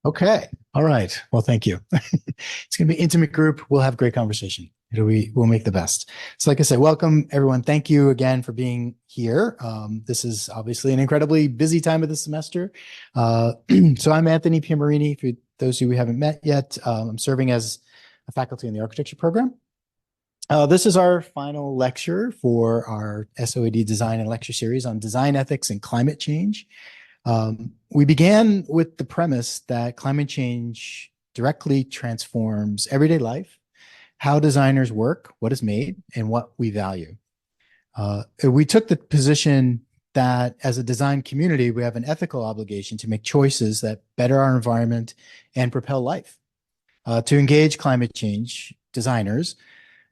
Okay. All right. Well, thank you. It's going to be an intimate group. We'll have great conversation. We'll make the best. So like I said, welcome everyone. Thank you again for being here. This is obviously an incredibly busy time of the semester. So I'm Anthony Piamarini. For those of you we haven't met yet, I'm serving as a faculty in the architecture program. This is our final lecture for our SOAD design and lecture series on design ethics and climate change. We began with the premise that climate change directly transforms everyday life, how designers work, what is made, and what we value. We took the position that as a design community, we have an ethical obligation to make choices that better our environment and propel life. To engage climate change, designers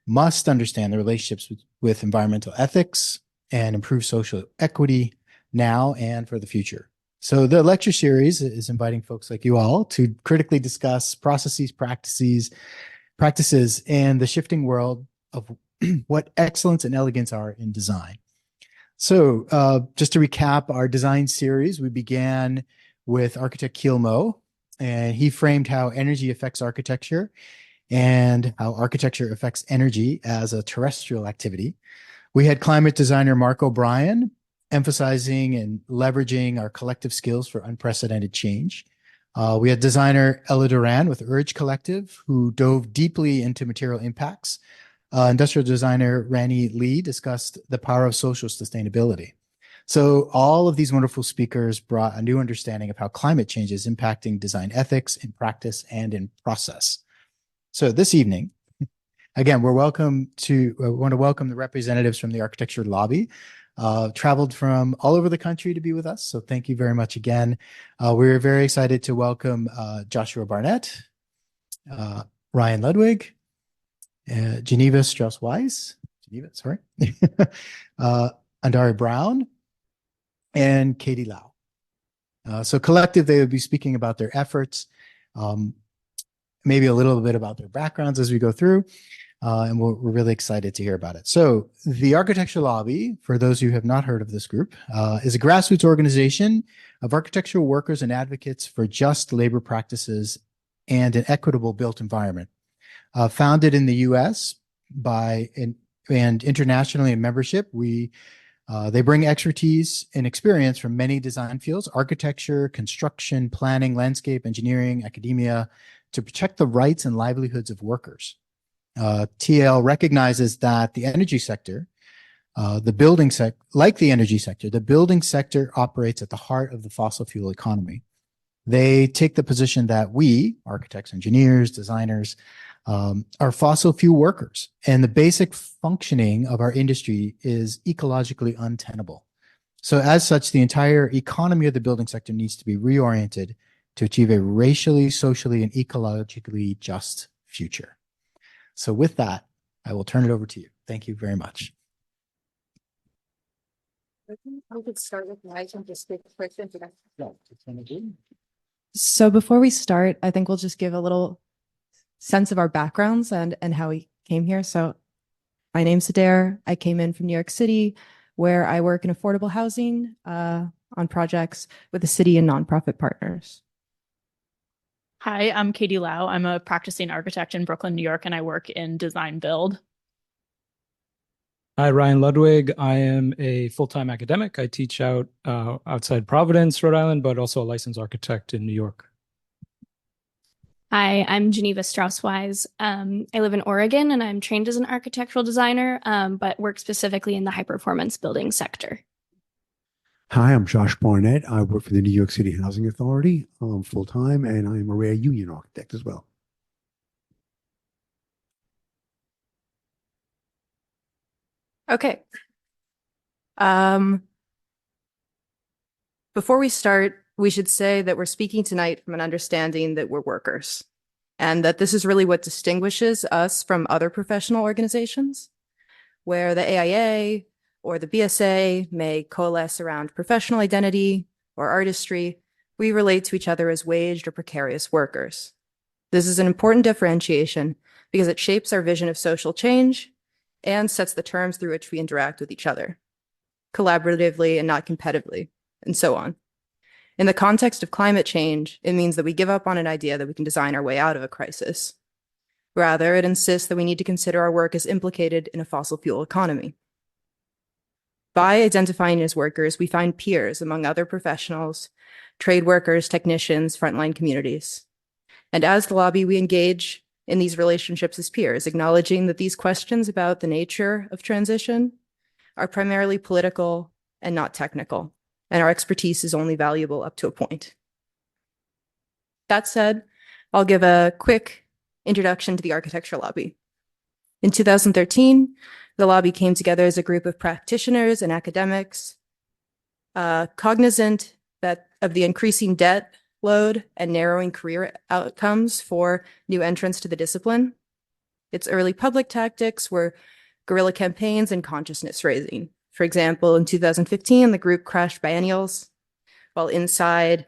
must understand the relationships with environmental ethics and improve social equity now and for the future. So the lecture series is inviting folks like you all to critically discuss processes, practices, and the shifting world of what excellence and elegance are in design. So just to recap our design series, we began with architect Kiel Mo, and he framed how energy affects architecture and how architecture affects energy as a terrestrial activity. We had climate designer Mark O'Brien emphasizing and leveraging our collective skills for unprecedented change. We had designer Ella Duran with Urge Collective, who dove deeply into material impacts. Industrial designer Rani Lee discussed the power of social sustainability. So all of these wonderful speakers brought a new understanding of how climate change is impacting design ethics in practice and in process. So this evening, again, we want to welcome the representatives from the Architecture Lobby. Traveled from all over the country to be with us. So thank you very much again. We're very excited to welcome Joshua Barnett, Ryan Ludwig, Geneva Strauss-Wise, Adare Brown, and Katie Lau. So collective, they will be speaking about their efforts, maybe a little bit about their backgrounds as we go through. And we're really excited to hear about it. So the Architecture Lobby, for those who have not heard of this group, is a grassroots organization of architectural workers and advocates for just labor practices and an equitable built environment. Founded in the US and internationally in membership, they bring expertise and experience from many design fields: architecture, construction, planning, landscape, engineering, academia, to protect the rights and livelihoods of workers. TAL recognizes that the energy sector, like the energy sector, the building sector operates at the heart of the fossil fuel economy. They take the position that we, architects, engineers, designers, are fossil fuel workers, and the basic functioning of our industry is ecologically untenable. So as such, the entire economy of the building sector needs to be reoriented to achieve a racially, socially, and ecologically just future. So with that, I will turn it over to you. Thank you very much. I could start with my just give a quick introduction. So before we start, I think we'll just give a little sense of our backgrounds and how we came here. So my name's Adare. I came in from New York City, where I work in affordable housing on projects with the city and nonprofit partners. Hi, I'm Katie Lau. I'm a practicing architect in Brooklyn, New York, and I work in design build. Hi, Ryan Ludwig. I am a full-time academic. I teach out outside Providence, Rhode Island, but also a licensed architect in New York. Hi, I'm Geneva Strauss-Wise. I live in Oregon, and I'm trained as an architectural designer, but work specifically in the high-performance building sector. Hi, I'm Josh Barnett. I work for the New York City Housing Authority full-time, and I am a rare union architect as well. Okay. Before we start, we should say that we're speaking tonight from an understanding that we're workers, and that this is really what distinguishes us from other professional organizations, where the AIA or the BSA may coalesce around professional identity or artistry. We relate to each other as waged or precarious workers. This is an important differentiation because it shapes our vision of social change and sets the terms through which we interact with each other. collaboratively and not competitively, and so on. In the context of climate change, it means that we give up on an idea that we can design our way out of a crisis. Rather, it insists that we need to consider our work as implicated in a fossil fuel economy. By identifying as workers, we find peers among other professionals, trade workers, technicians, frontline communities. And as the lobby, we engage in these relationships as peers, acknowledging that these questions about the nature of transition are primarily political and not technical, and our expertise is only valuable up to a point. That said, I'll give a quick introduction to the architecture lobby. In 2013, the lobby came together as a group of practitioners and academics, cognizant of the increasing debt load and narrowing career outcomes for new entrants to the discipline. Its early public tactics were guerrilla campaigns and consciousness raising. For example, in 2015, the group crashed biennials, while inside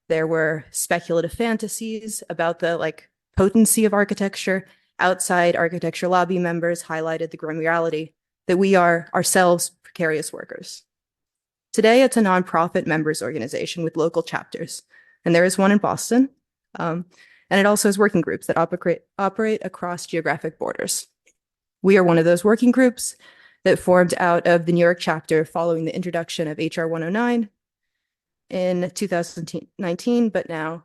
there were speculative fantasies about the potency of architecture. Outside, architecture lobby members highlighted the grim reality that we are ourselves precarious workers. Today, it's a nonprofit members organization with local chapters, and there is one in Boston, and it also has working groups that operate across geographic borders. We are one of those working groups that formed out of the New York chapter following the introduction of HR 109 in 2019, but now,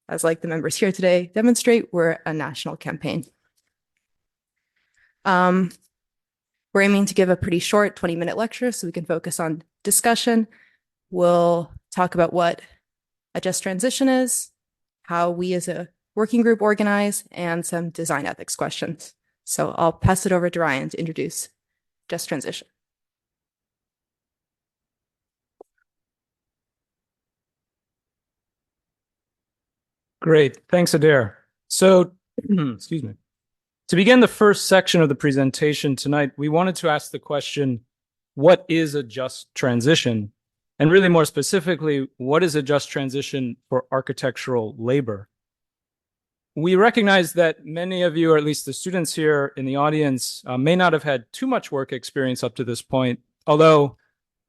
as like the members here today demonstrate, we're a national campaign. We're aiming to give a pretty short 20-minute lecture so we can focus on discussion. We'll talk about what a just transition is, how we as a working group organize, and some design ethics questions. So I'll pass it over to Ryan to introduce just transition. Great. Thanks, Adare. So, excuse me. To begin the first section of the presentation tonight, we wanted to ask the question, what is a just transition? And really more specifically, what is a just transition for architectural labor? We recognize that many of you, or at least the students here in the audience, may not have had too much work experience up to this point, although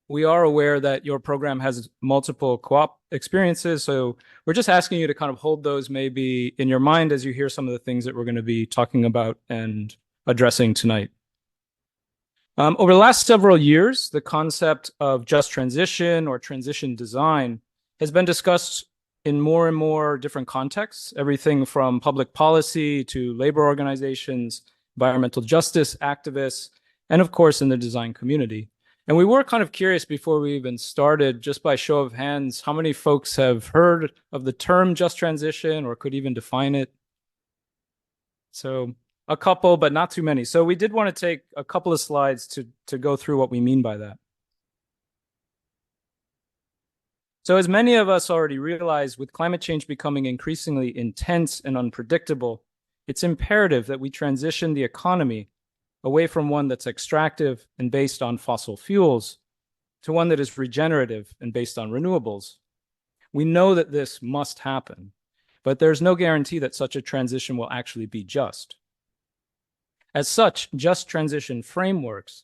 we are aware that your program has multiple co-op experiences. So we're just asking you to kind of hold those maybe in your mind as you hear some of the things that we're going to be talking about and addressing tonight. Over the last several years, the concept of just transition or transition design has been discussed in more and more different contexts, everything from public policy to labor organizations, environmental justice activists, and of course in the design community. And we were kind of curious before we even started, just by show of hands, how many folks have heard of the term just transition or could even define it? So a couple, but not too many. So we did want to take a couple of slides to go through what we mean by that. So as many of us already realize, with climate change becoming increasingly intense and unpredictable, it's imperative that we transition the economy away from one that's extractive and based on fossil fuels to one that is regenerative and based on renewables. We know that this must happen, but there's no guarantee that such a transition will actually be just. As such, just transition frameworks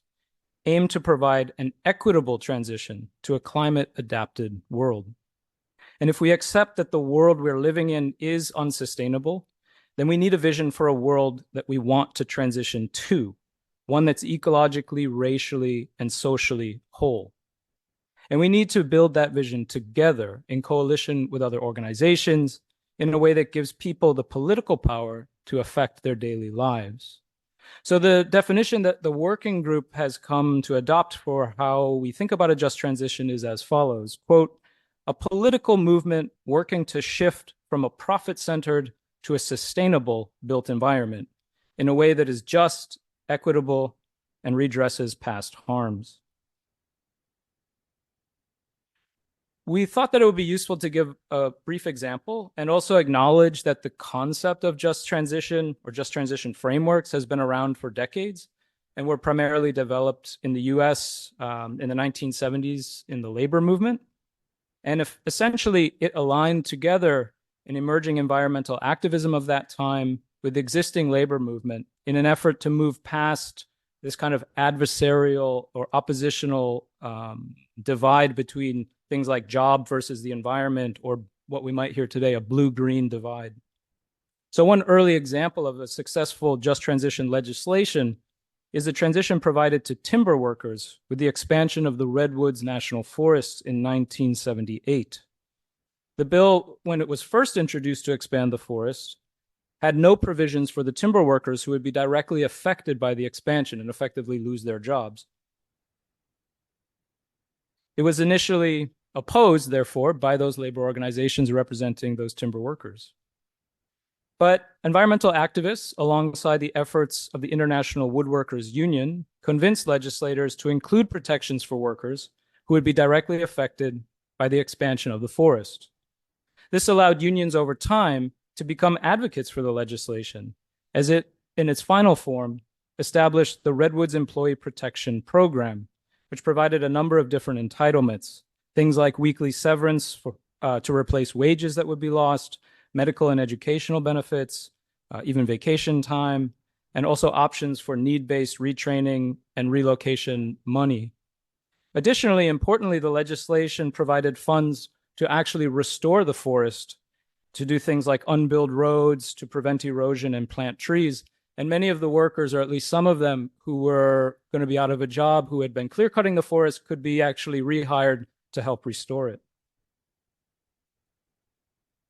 aim to provide an equitable transition to a climate-adapted world. And if we accept that the world we're living in is unsustainable, then we need a vision for a world that we want to transition to, one that's ecologically, racially, and socially whole. And we need to build that vision together in coalition with other organizations in a way that gives people the political power to affect their daily lives. So the definition that the working group has come to adopt for how we think about a just transition is as follows, quote, a political movement working to shift from a profit-centered to a sustainable built environment in a way that is just, equitable, and redresses past harms. We thought that it would be useful to give a brief example and also acknowledge that the concept of just transition or just transition frameworks has been around for decades and were primarily developed in the US in the 1970s in the labor movement. And if essentially it aligned together an emerging environmental activism of that time with the existing labor movement in an effort to move past this kind of adversarial or oppositional divide between things like job versus the environment, or what we might hear today, a blue-green divide. So one early example of a successful just transition legislation is the transition provided to timber workers with the expansion of the Redwoods National Forests in 1978. The bill, when it was first introduced to expand the forest, had no provisions for the timber workers who would be directly affected by the expansion and effectively lose their jobs. It was initially opposed, therefore, by those labor organizations representing those timber workers. But environmental activists, alongside the efforts of the International Woodworkers Union, convinced legislators to include protections for workers who would be directly affected by the expansion of the forest. This allowed unions over time to become advocates for the legislation, as it, in its final form, established the Redwoods Employee Protection Program, which provided a number of different entitlements, things like weekly severance to replace wages that would be lost, medical and educational benefits, even vacation time, and also options for need-based retraining and relocation money. Additionally, importantly, the legislation provided funds to actually restore the forest, to do things like unbuild roads, to prevent erosion and plant trees. And many of the workers, or at least some of them who were going to be out of a job, who had been clear cutting the forest, could be actually rehired to help restore it.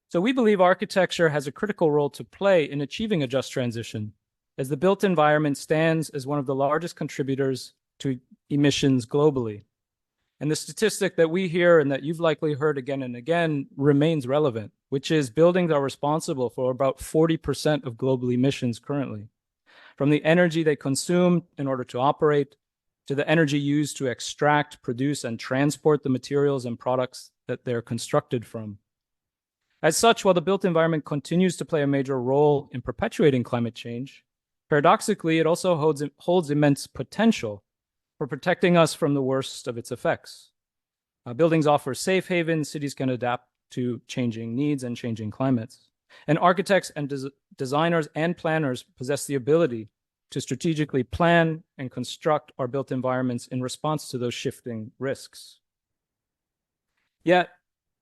So we believe architecture has a critical role to play in achieving a just transition, as the built environment stands as one of the largest contributors to emissions globally. And the statistic that we hear and that you've likely heard again and again remains relevant, which is buildings are responsible for about 40% of global emissions currently, from the energy they consume in order to operate, to the energy used to extract, produce, and transport the materials and products that they're constructed from. As such, while the built environment continues to play a major role in perpetuating climate change, paradoxically, it also holds immense potential for protecting us from the worst of its effects. Buildings offer safe havens, cities can adapt to changing needs and changing climates. And architects and designers and planners possess the ability to strategically plan and construct our built environments in response to those shifting risks. Yet,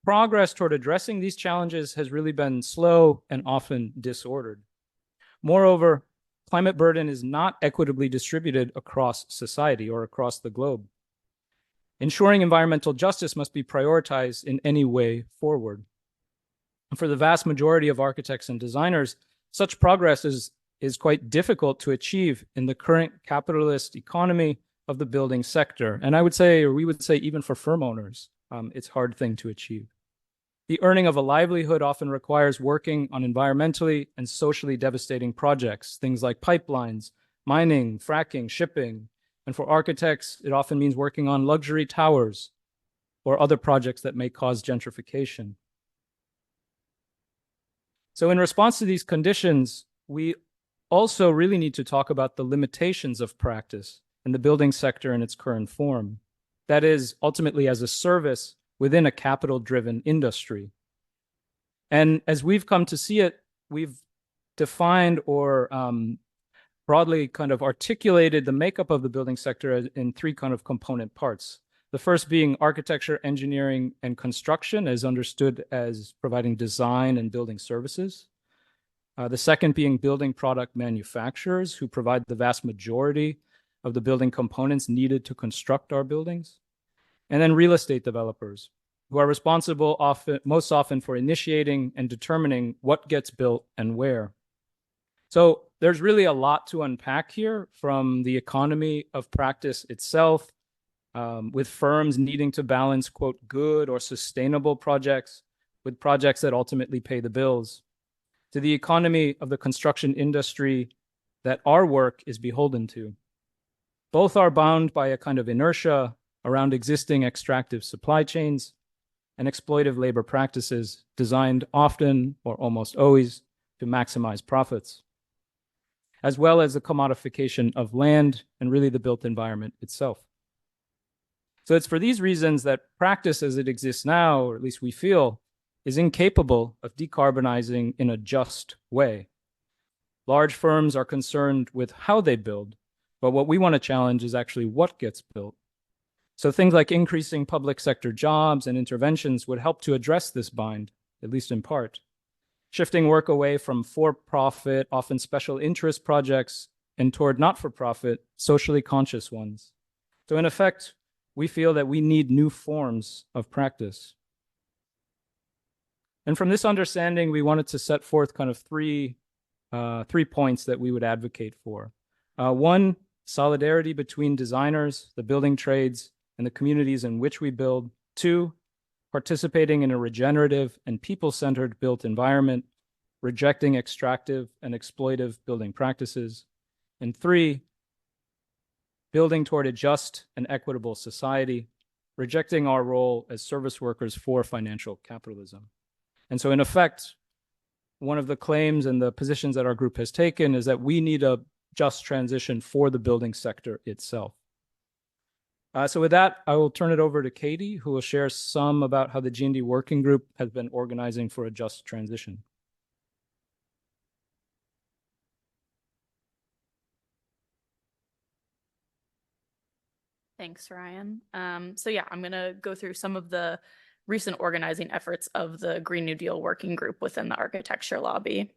progress toward addressing these challenges has really been slow and often disordered. Moreover, climate burden is not equitably distributed across society or across the globe. Ensuring environmental justice must be prioritized in any way forward. And for the vast majority of architects and designers, such progress is quite difficult to achieve in the current capitalist economy of the building sector. And I would say, or we would say, even for firm owners, it's a hard thing to achieve. The earning of a livelihood often requires working on environmentally and socially devastating projects, things like pipelines, mining, fracking, shipping. And for architects, it often means working on luxury towers or other projects that may cause gentrification. So in response to these conditions, we also really need to talk about the limitations of practice in the building sector in its current form. That is, ultimately as a service within a capital-driven industry. And as we've come to see it, we've defined or broadly kind of articulated the makeup of the building sector in three kind of component parts. The first being architecture, engineering, and construction, as understood as providing design and building services. The second being building product manufacturers, who provide the vast majority of the building components needed to construct our buildings. And then real estate developers, who are responsible most often for initiating and determining what gets built and where. So there's really a lot to unpack here, from the economy of practice itself, with firms needing to balance, quote, good or sustainable projects with projects that ultimately pay the bills, to the economy of the construction industry that our work is beholden to. Both are bound by a kind of inertia around existing extractive supply chains and exploitive labor practices designed often or almost always to maximize profits, as well as the commodification of land and really the built environment itself. So it's for these reasons that practice as it exists now, or at least we feel, is incapable of decarbonizing in a just way. Large firms are concerned with how they build, but what we want to challenge is actually what gets built. So things like increasing public sector jobs and interventions would help to address this bind, at least in part, shifting work away from for-profit, often special interest projects and toward not-for-profit, socially conscious ones. So in effect, we feel that we need new forms of practice. And from this understanding, we wanted to set forth kind of three points that we would advocate for. One, solidarity between designers, the building trades, and the communities in which we build. Two, participating in a regenerative and people-centered built environment, rejecting extractive and exploitive building practices. And three, building toward a just and equitable society, rejecting our role as service workers for financial capitalism. And so in effect, one of the claims and the positions that our group has taken is that we need a just transition for the building sector itself. So with that, I will turn it over to Katie, who will share some about how the GND working group has been organizing for a just transition. Thanks, Ryan. So yeah, I'm going to go through some of the recent organizing efforts of the Green New Deal working group within the architecture lobby.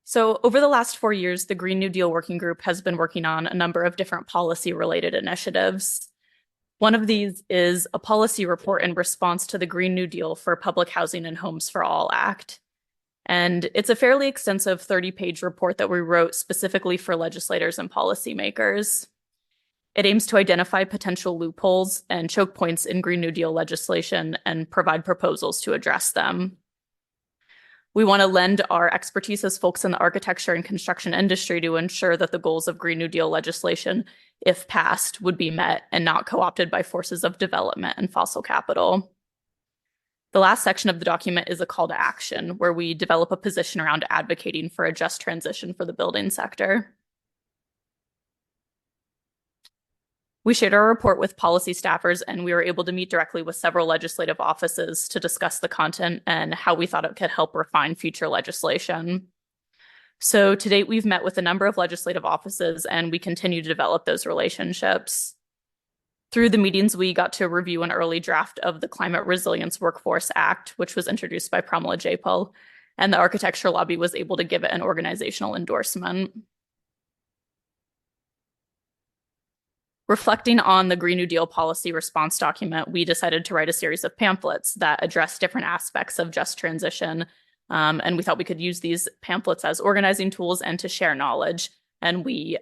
So over the last 4 years, the Green New Deal working group has been working on a number of different policy-related initiatives. One of these is a policy report in response to the Green New Deal for Public Housing and Homes for All Act. And it's a fairly extensive 30-page report that we wrote specifically for legislators and policymakers. It aims to identify potential loopholes and choke points in Green New Deal legislation and provide proposals to address them. We want to lend our expertise as folks in the architecture and construction industry to ensure that the goals of Green New Deal legislation, if passed, would be met and not co-opted by forces of development and fossil capital. The last section of the document is a call to action, where we develop a position around advocating for a just transition for the building sector. We shared our report with policy staffers, and we were able to meet directly with several legislative offices to discuss the content and how we thought it could help refine future legislation. So to date, we've met with a number of legislative offices, and we continue to develop those relationships. Through the meetings, we got to review an early draft of the Climate Resilience Workforce Act, which was introduced by Pramila Jayapal, and the architecture lobby was able to give it an organizational endorsement. Reflecting on the Green New Deal policy response document, we decided to write a series of pamphlets that address different aspects of just transition. And we thought we could use these pamphlets as organizing tools and to share knowledge. And we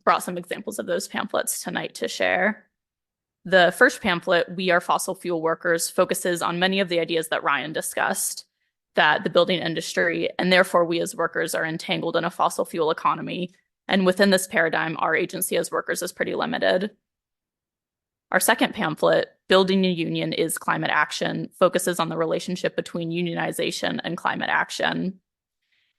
brought some examples of those pamphlets tonight to share. The first pamphlet, We Are Fossil Fuel Workers, focuses on many of the ideas that Ryan discussed, that the building industry, and therefore we as workers, are entangled in a fossil fuel economy. And within this paradigm, our agency as workers is pretty limited. Our second pamphlet, Building a Union is Climate Action, focuses on the relationship between unionization and climate action.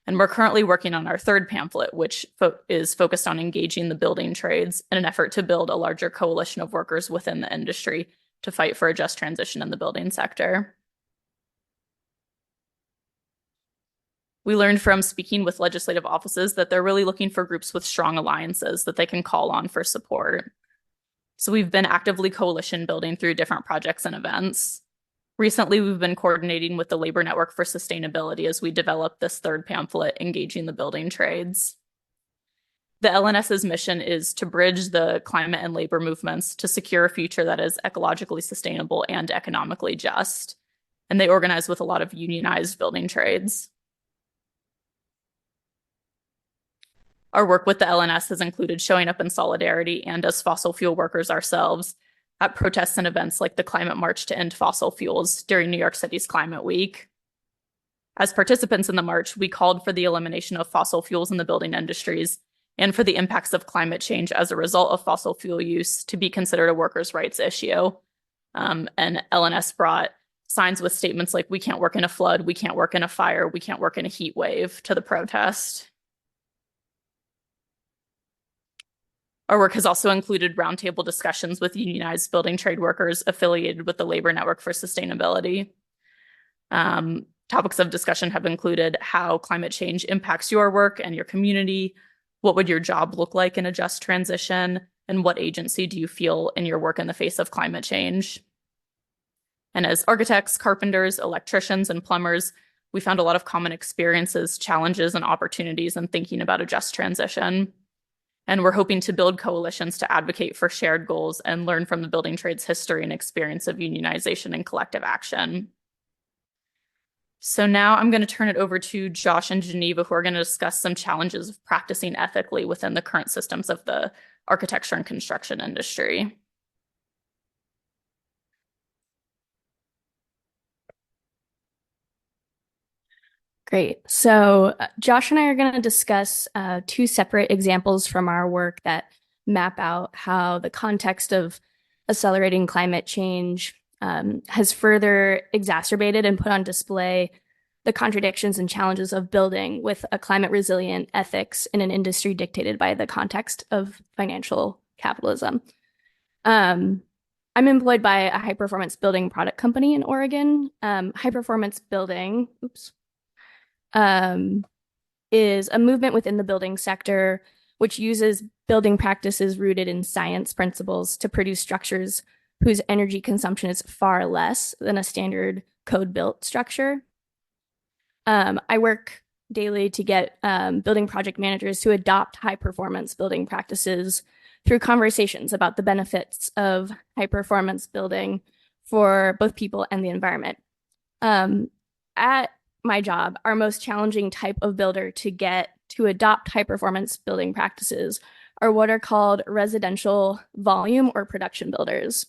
And we're currently working on our third pamphlet, which is focused on engaging the building trades in an effort to build a larger coalition of workers within the industry to fight for a just transition in the building sector. We learned from speaking with legislative offices that they're really looking for groups with strong alliances that they can call on for support. So we've been actively coalition building through different projects and events. Recently, we've been coordinating with the Labor Network for Sustainability as we develop this third pamphlet, Engaging the Building Trades. The LNS's mission is to bridge the climate and labor movements to secure a future that is ecologically sustainable and economically just. And they organize with a lot of unionized building trades. Our work with the LNS has included showing up in solidarity and as fossil fuel workers ourselves at protests and events like the Climate March to End Fossil Fuels during New York City's Climate Week. As participants in the march, we called for the elimination of fossil fuels in the building industries and for the impacts of climate change as a result of fossil fuel use to be considered a workers' rights issue. And LNS brought signs with statements like, "We can't work in a flood, we can't work in a fire, we can't work in a heat wave," to the protest. Our work has also included roundtable discussions with unionized building trade workers affiliated with the Labor Network for Sustainability. Topics of discussion have included how climate change impacts your work and your community, what would your job look like in a just transition, And what agency do you feel in your work in the face of climate change? And as architects, carpenters, electricians, and plumbers, we found a lot of common experiences, challenges, and opportunities in thinking about a just transition. And we're hoping to build coalitions to advocate for shared goals and learn from the building trades history and experience of unionization and collective action. So now I'm going to turn it over to Josh and Geneva, who are going to discuss some challenges of practicing ethically within the current systems of the architecture and construction industry. Great. So Josh and I are going to discuss two separate examples from our work that map out how the context of accelerating climate change has further exacerbated and put on display the contradictions and challenges of building with a climate resilient ethics in an industry dictated by the context of financial capitalism. I'm employed by a high performance building product company in Oregon. High performance building, is a movement within the building sector which uses building practices rooted in science principles to produce structures whose energy consumption is far less than a standard code-built structure. I work daily to get building project managers to adopt high-performance building practices through conversations about the benefits of high-performance building for both people and the environment. At my job, our most challenging type of builder to get to adopt high-performance building practices are what are called residential volume or production builders.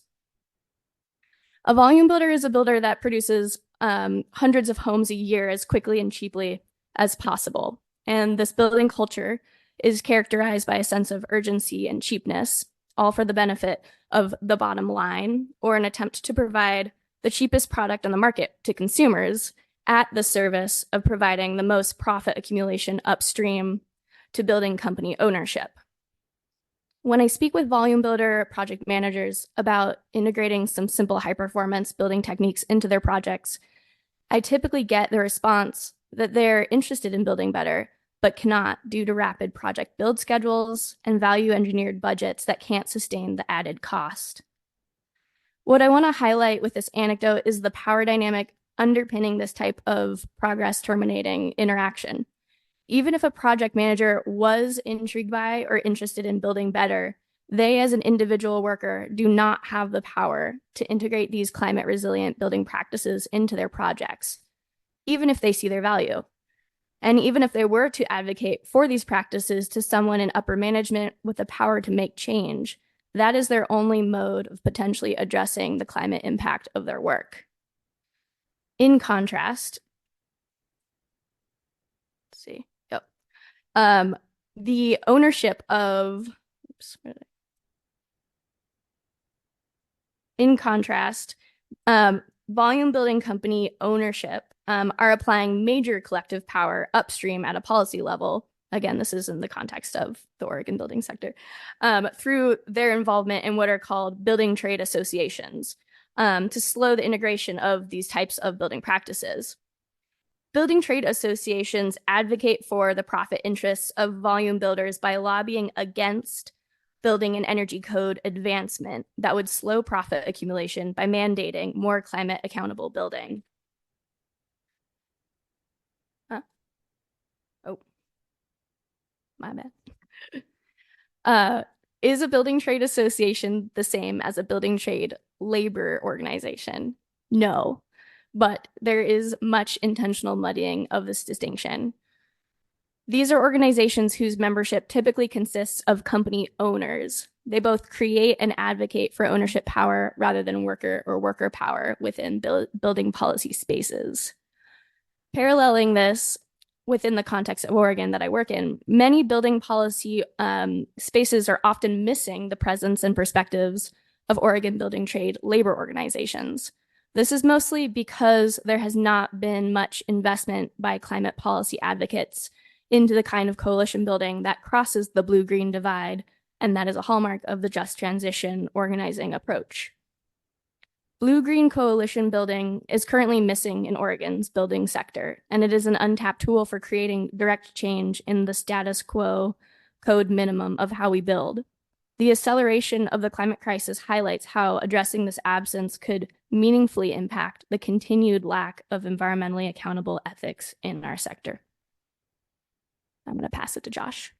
A volume builder is a builder that produces hundreds of homes a year as quickly and cheaply as possible. And this building culture is characterized by a sense of urgency and cheapness, all for the benefit of the bottom line, or an attempt to provide the cheapest product on the market to consumers at the service of providing the most profit accumulation upstream to building company ownership. When I speak with volume builder project managers about integrating some simple high-performance building techniques into their projects, I typically get the response that they're interested in building better, but cannot due to rapid project build schedules and value-engineered budgets that can't sustain the added cost. What I want to highlight with this anecdote is the power dynamic underpinning this type of progress terminating interaction. Even if a project manager was intrigued by or interested in building better, they as an individual worker do not have the power to integrate these climate resilient building practices into their projects, even if they see their value. And even if they were to advocate for these practices to someone in upper management with the power to make change, that is their only mode of potentially addressing the climate impact of their work. In contrast, the ownership of, volume building company ownership are applying major collective power upstream at a policy level. Again, this is in the context of the Oregon building sector, through their involvement in what are called building trade associations to slow the integration of these types of building practices. Building trade associations advocate for the profit interests of volume builders by lobbying against building and energy code advancement that would slow profit accumulation by mandating more climate accountable building. Oh, my bad. Is a building trade association the same as a building trade labor organization? No, but there is much intentional muddying of this distinction. These are organizations whose membership typically consists of company owners. They both create and advocate for ownership power rather than worker or worker power within building policy spaces. Paralleling this within the context of Oregon that I work in, many building policy spaces are often missing the presence and perspectives of Oregon building trade labor organizations. This is mostly because there has not been much investment by climate policy advocates into the kind of coalition building that crosses the blue-green divide, and that is a hallmark of the just transition organizing approach. Blue-green coalition building is currently missing in Oregon's building sector, and it is an untapped tool for creating direct change in the status quo code minimum of how we build. The acceleration of the climate crisis highlights how addressing this absence could meaningfully impact the continued lack of environmentally accountable ethics in our sector. I'm going to pass it to Josh.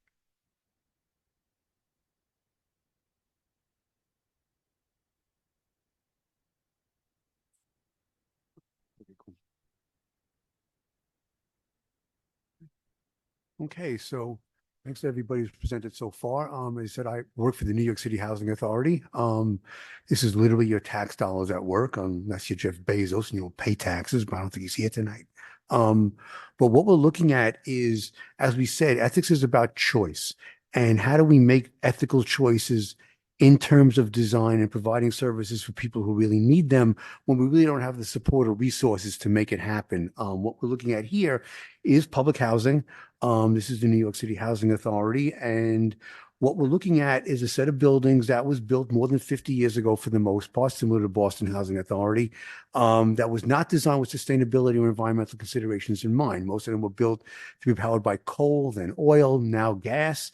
Okay, so thanks to everybody who's presented so far. As I said, I work for the New York City Housing Authority. This is literally your tax dollars at work, unless you're Jeff Bezos and you'll pay taxes, but I don't think he's here tonight. But what we're looking at is, as we said, ethics is about choice. And how do we make ethical choices in terms of design and providing services for people who really need them when we really don't have the support or resources to make it happen? What we're looking at here is public housing. This is the New York City Housing Authority. And what we're looking at is a set of buildings that was built more than 50 years ago for the most part, similar to Boston Housing Authority, that was not designed with sustainability or environmental considerations in mind. Most of them were built to be powered by coal, then oil, now gas.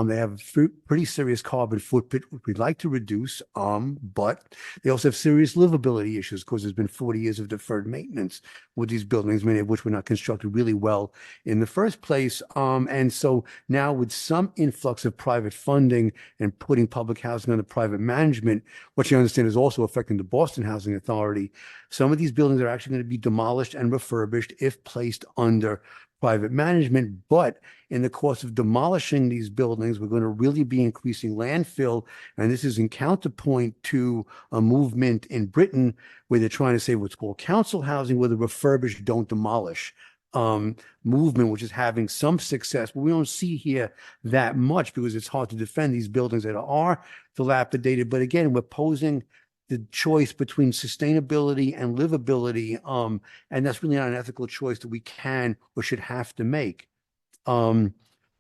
They have a pretty serious carbon footprint, which we'd like to reduce, but they also have serious livability issues because there's been 40 years of deferred maintenance with these buildings, many of which were not constructed really well in the first place. And so now with some influx of private funding and putting public housing under private management, what you understand is also affecting the Boston Housing Authority, some of these buildings are actually going to be demolished and refurbished if placed under private management. But in the course of demolishing these buildings, we're going to really be increasing landfill. And this is in counterpoint to a movement in Britain where they're trying to say what's called council housing, where the refurbished don't demolish movement, which is having some success. But we don't see here that much because it's hard to defend these buildings that are dilapidated. But again, we're posing the choice between sustainability and livability. And that's really not an ethical choice that we can or should have to make. On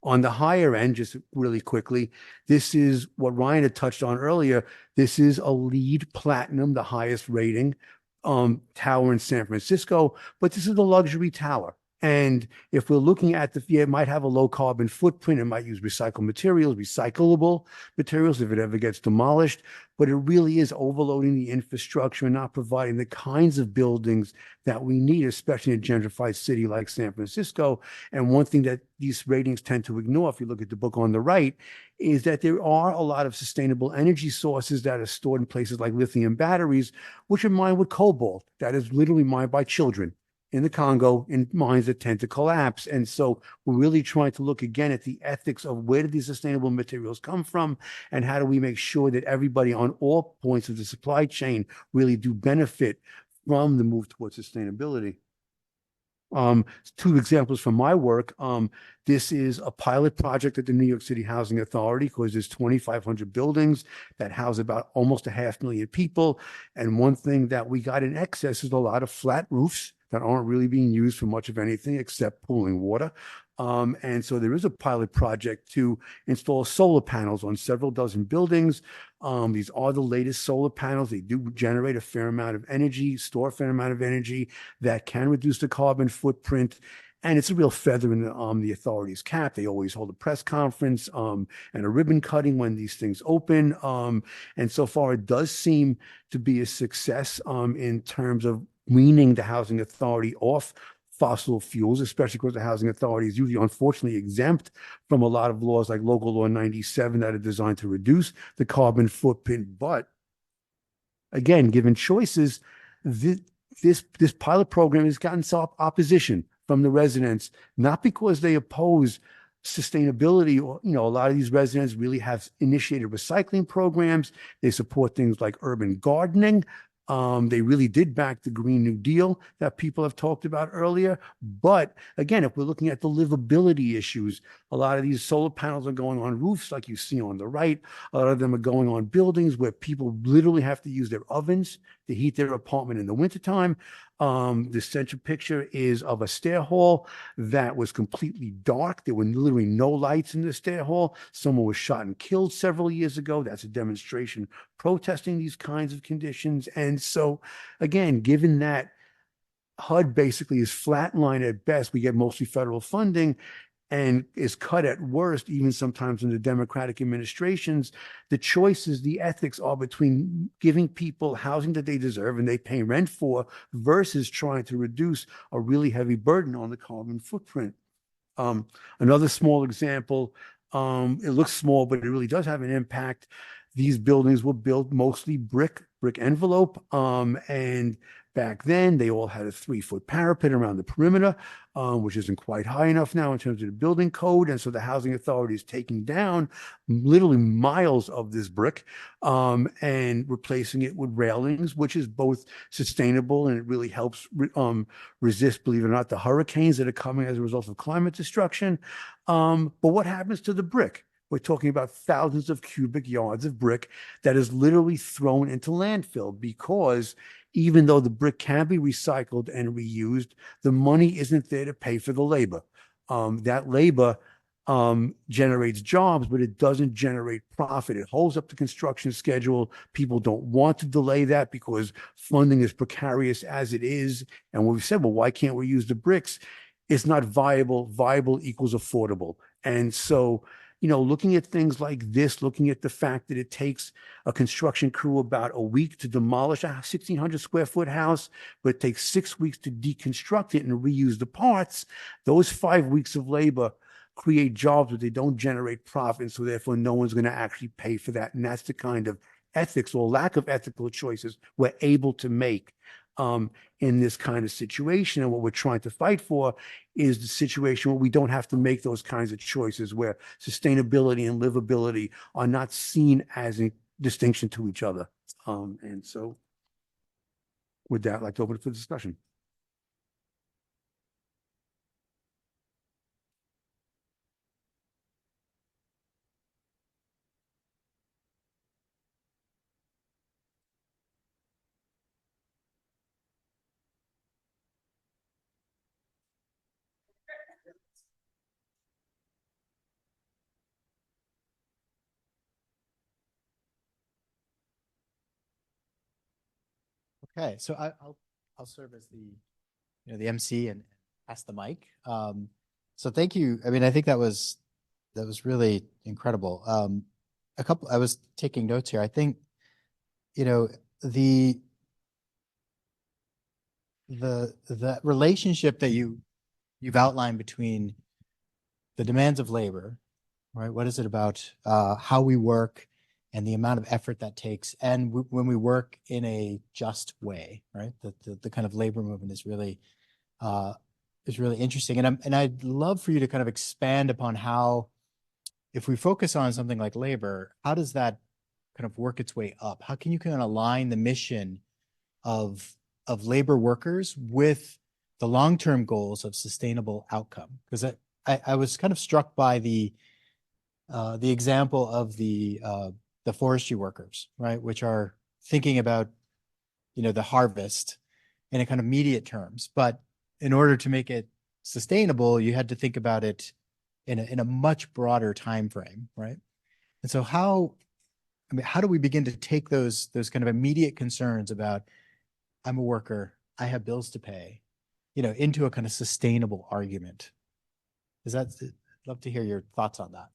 the higher end, just really quickly, this is what Ryan had touched on earlier. This is a LEED Platinum, the highest rating tower in San Francisco, but this is a luxury tower. And if we're looking at it might have a low carbon footprint. It might use recycled materials, recyclable materials if it ever gets demolished. But it really is overloading the infrastructure and not providing the kinds of buildings that we need, especially in a gentrified city like San Francisco. And one thing that these ratings tend to ignore, if you look at the book on the right, is that there are a lot of sustainable energy sources that are stored in places like lithium batteries, which are mined with cobalt, that is literally mined by children in the Congo in mines that tend to collapse. And so we're really trying to look again at the ethics of where do these sustainable materials come from and how do we make sure that everybody on all points of the supply chain really do benefit from the move towards sustainability. Two examples from my work. This is a pilot project at the New York City Housing Authority because there's 2,500 buildings that house about almost 500,000 people. And one thing that we got in excess is a lot of flat roofs that aren't really being used for much of anything except pooling water. And so there is a pilot project to install solar panels on several dozen buildings. These are the latest solar panels. They do generate a fair amount of energy, store a fair amount of energy that can reduce the carbon footprint. And it's a real feather in the authority's cap. They always hold a press conference and a ribbon cutting when these things open. And so far, it does seem to be a success in terms of weaning the housing authority off fossil fuels, especially because the housing authority is usually, unfortunately, exempt from a lot of laws like Local Law 97 that are designed to reduce the carbon footprint. But again, given choices, this pilot program has gotten some opposition from the residents, not because they oppose sustainability or, a lot of these residents really have initiated recycling programs. They support things like urban gardening. They really did back the Green New Deal that people have talked about earlier. But again, if we're looking at the livability issues, a lot of these solar panels are going on roofs like you see on the right. A lot of them are going on buildings where people literally have to use their ovens to heat their apartment in the wintertime. The central picture is of a stair hall that was completely dark. There were literally no lights in the stair hall. Someone was shot and killed several years ago. That's a demonstration protesting these kinds of conditions. And so, again, given that HUD basically is flatline at best, we get mostly federal funding. and is cut at worst, even sometimes in the Democratic administrations. The choices, the ethics are between giving people housing that they deserve and they pay rent for versus trying to reduce a really heavy burden on the carbon footprint. Another small example, it looks small, but it really does have an impact. These buildings were built mostly brick envelope, and back then they all had a 3-foot parapet around the perimeter, which isn't quite high enough now in terms of the building code. And so the housing authority is taking down literally miles of this brick, and replacing it with railings, which is both sustainable and it really helps resist, believe it or not, the hurricanes that are coming as a result of climate destruction. But what happens to the brick? We're talking about thousands of cubic yards of brick that is literally thrown into landfill, because even though the brick can be recycled and reused, the money isn't there to pay for the labor. That labor generates jobs, but it doesn't generate profit. It holds up the construction schedule. People don't want to delay that because funding is precarious as it is. And we've said, well, why can't we use the bricks? It's not viable. Viable equals affordable. And so, looking at things like this, looking at the fact that it takes a construction crew about a week to demolish a 1,600 square foot house, but it takes 6 weeks to deconstruct it and reuse the parts, those 5 weeks of labor create jobs, but they don't generate profit. So therefore, no one's going to actually pay for that. And that's the kind of ethics or lack of ethical choices we're able to make in this kind of situation. And what we're trying to fight for is the situation where we don't have to make those kinds of choices, where sustainability and livability are not seen as a distinction to each other. And so with that, I'd like to open it for discussion. Okay, so I'll serve as the MC and pass the mic. So thank you. I mean, I think that was really incredible. I was taking notes here. I think, the relationship that you've outlined between the demands of labor, right? What is it about how we work and the amount of effort that takes, and when we work in a just way, right? The kind of labor movement is really interesting, and I'd love for you to kind of expand upon how, if we focus on something like labor, how does that kind of work its way up? How can you kind of align the mission of labor workers with the long-term goals of sustainable outcome? Because I was kind of struck by the example of the forestry workers, right, which are thinking about the harvest in a kind of immediate terms, but in order to make it sustainable, you had to think about it in a much broader time frame, right? And so how do we begin to take those kind of immediate concerns about, I'm a worker, I have bills to pay, into a kind of sustainable argument? I'd love to hear your thoughts on that.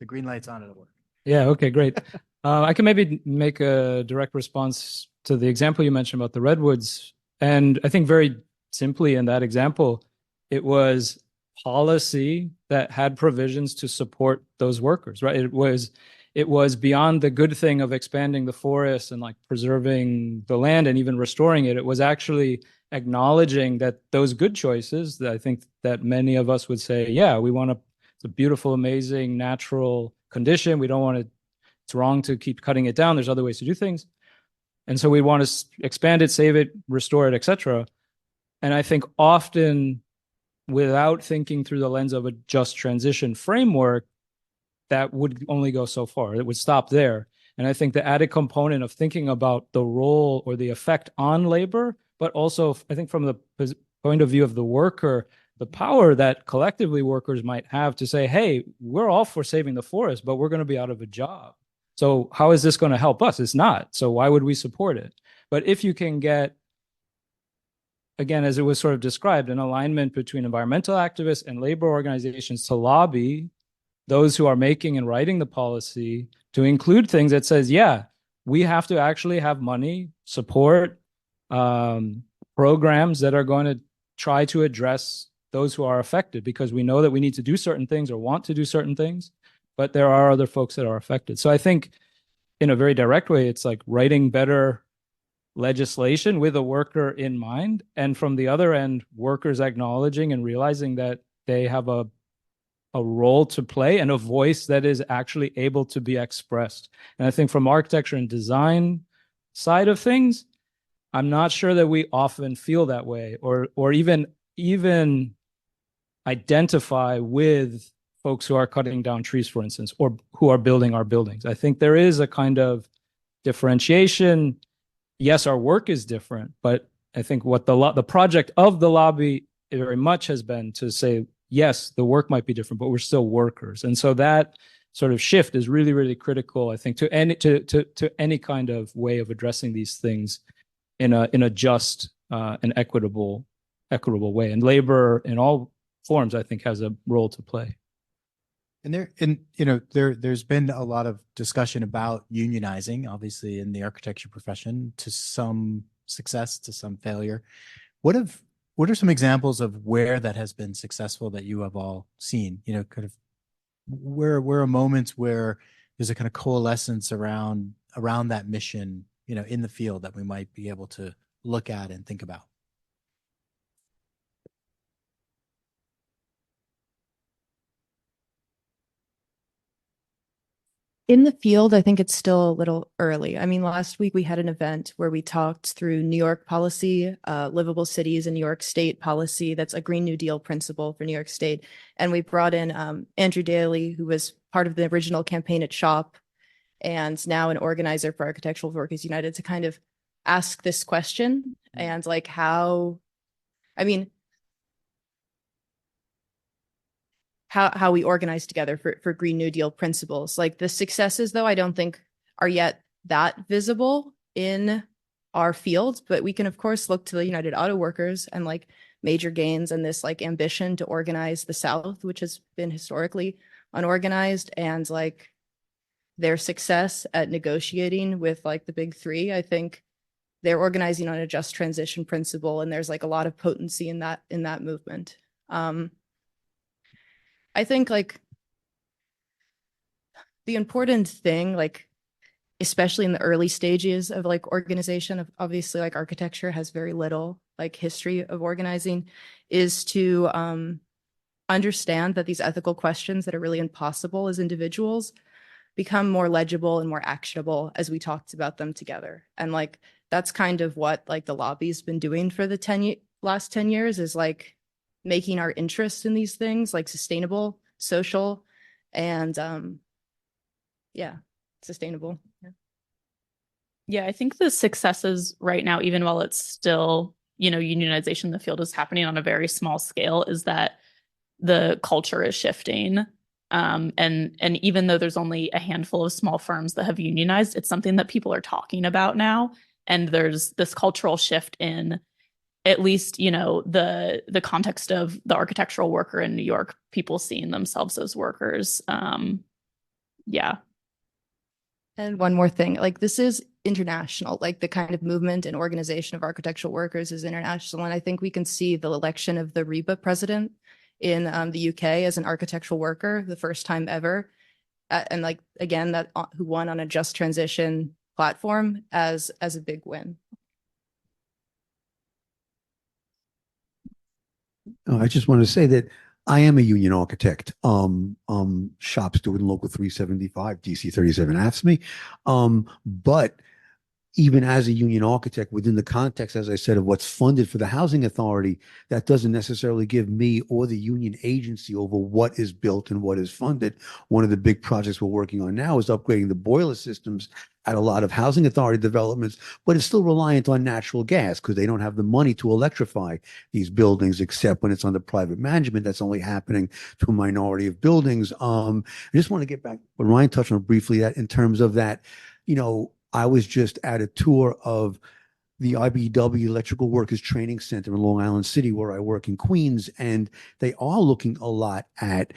The green light's on, it'll work. Yeah, okay, great. I can maybe make a direct response to the example you mentioned about the redwoods. And I think very simply in that example, it was policy that had provisions to support those workers, right? It was beyond the good thing of expanding the forest and like preserving the land and even restoring it. It was actually acknowledging that those good choices that I think that many of us would say, yeah, we want to, it's a beautiful, amazing, natural condition. We don't want to, it's wrong to keep cutting it down. There's other ways to do things. And so we want to expand it, save it, restore it, etc. And I think often without thinking through the lens of a just transition framework, that would only go so far. It would stop there. And I think the added component of thinking about the role or the effect on labor, but also I think from the point of view of the worker, the power that collectively workers might have to say, hey, we're all for saving the forest, but we're going to be out of a job. So how is this going to help us? It's not. So why would we support it? But if you can get again, as it was sort of described, an alignment between environmental activists and labor organizations to lobby those who are making and writing the policy to include things that says, yeah, we have to actually have money, support programs that are going to try to address those who are affected, because we know that we need to do certain things or want to do certain things, but there are other folks that are affected. So I think in a very direct way, it's like writing better legislation with a worker in mind. And from the other end, workers acknowledging and realizing that they have a role to play and a voice that is actually able to be expressed. And I think from architecture and design side of things, I'm not sure that we often feel that way or even identify with folks who are cutting down trees, for instance, or who are building our buildings. I think there is a kind of differentiation. Yes, our work is different, but I think what the project of the lobby very much has been to say, yes, the work might be different, but we're still workers. And so that sort of shift is really, really critical, I think, to any kind of way of addressing these things in a just and equitable way. And labor in all forms, I think, has a role to play. And there's been a lot of discussion about unionizing, obviously, in the architecture profession, to some success, to some failure. What are some examples of where that has been successful that you have all seen? Kind of where are moments where there's a kind of coalescence around that mission, in the field that we might be able to look at and think about? In the field, I think it's still a little early. I mean, last week we had an event where we talked through New York policy, livable cities and New York State policy. That's a Green New Deal principle for New York State. And we brought in Andrew Daly, who was part of the original campaign at SHOP and now an organizer for Architectural Workers United, to kind of ask this question and like how we organize together for Green New Deal principles. Like the successes, though, I don't think are yet that visible in our field, but we can, of course, look to the United Auto Workers and like major gains and this like ambition to organize the South, which has been historically unorganized, and like their success at negotiating with like the big three. I think they're organizing on a just transition principle, and there's like a lot of potency in that movement. I think like the important thing, like especially in the early stages of like organization, of obviously like architecture has very little like history of organizing, is to understand that these ethical questions that are really impossible as individuals become more legible and more actionable as we talked about them together. And like that's kind of what like the lobby's been doing for the last 10 years, is like making our interest in these things like sustainable, social, and sustainable. Yeah, I think the successes right now, even while it's still, unionization in the field is happening on a very small scale, is that the culture is shifting. And even though there's only a handful of small firms that have unionized, it's something that people are talking about now. And there's this cultural shift in at least, the context of the architectural worker in New York, people seeing themselves as workers. Yeah. And one more thing, like this is international, like the kind of movement and organization of architectural workers is international. And I think we can see the election of the REBA president in the UK as an architectural worker, the first time ever. And like, again, that who won on a just transition platform as a big win. I just want to say that I am a union architect. Shops do it in Local 375, DC 37 asks me. But even as a union architect, within the context, as I said, of what's funded for the housing authority, that doesn't necessarily give me or the union agency over what is built and what is funded. One of the big projects we're working on now is upgrading the boiler systems at a lot of housing authority developments, but it's still reliant on natural gas because they don't have the money to electrify these buildings, except when it's under private management. That's only happening to a minority of buildings. I just want to get back what Ryan touched on briefly, that in terms of that, I was just at a tour of the IBEW Electrical Workers Training Center in Long Island City, where I work in Queens, and they are looking a lot at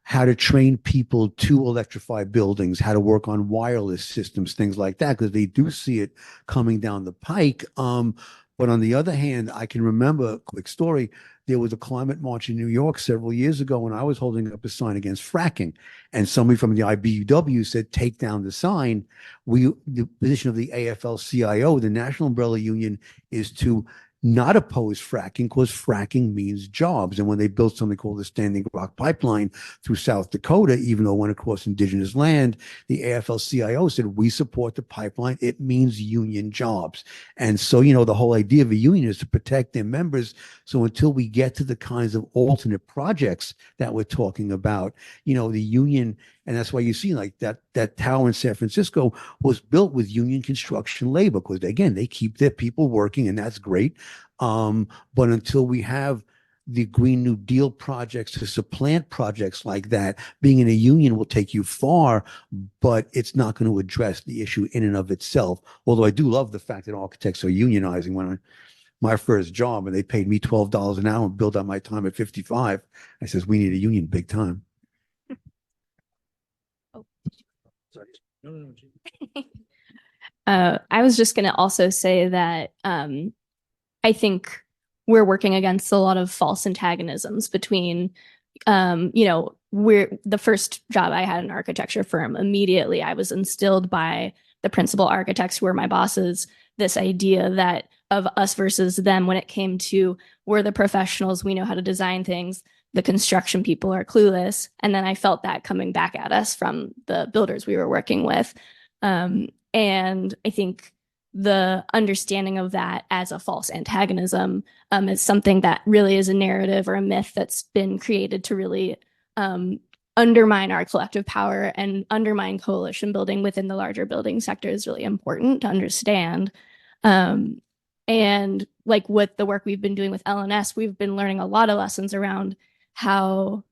how to train people to electrify buildings, how to work on wireless systems, things like that, because they do see it coming down the pike. But on the other hand, I can remember a quick story. There was a climate march in New York several years ago, and I was holding up a sign against fracking. And somebody from the IBEW said, take down the sign. The position of the AFL-CIO, the National Umbrella Union, is to not oppose fracking, because fracking means jobs. And when they built something called the Standing Rock Pipeline through South Dakota, even though it went across indigenous land, the AFL-CIO said, we support the pipeline. It means union jobs. And so, the whole idea of a union is to protect their members. So until we get to the kinds of alternate projects that we're talking about, the union, and that's why you see like that tower in San Francisco was built with union construction labor, because again, they keep their people working, and that's great. But until we have the Green New Deal projects to supplant projects like that, being in a union will take you far, but it's not going to address the issue in and of itself. Although I do love the fact that architects are unionizing. When my first job, and they paid me $12 an hour and billed out my time at 55, I says, we need a union big time. I was just going to also say that I think we're working against a lot of false antagonisms between, we're the first job I had in an architecture firm. Immediately, I was instilled by the principal architects who were my bosses, this idea that of us versus them when it came to, we're the professionals, we know how to design things, the construction people are clueless. And then I felt that coming back at us from the builders we were working with. And I think the understanding of that as a false antagonism is something that really is a narrative or a myth that's been created to really undermine our collective power and undermine coalition building within the larger building sector is really important to understand. And like with the work we've been doing with LNS, we've been learning a lot of lessons around how,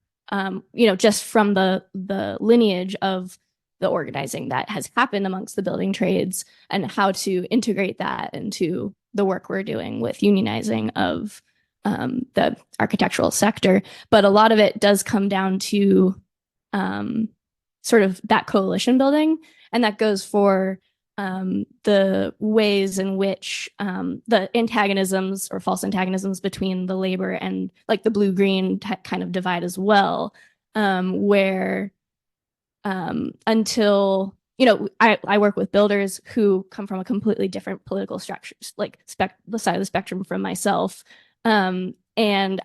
just from the lineage of the organizing that has happened amongst the building trades and how to integrate that into the work we're doing with unionizing of the architectural sector. But a lot of it does come down to sort of that coalition building, and that goes for the ways in which the antagonisms or false antagonisms between the labor and like the blue-green kind of divide as well, where until, I work with builders who come from a completely different political structures, like the side of the spectrum from myself. And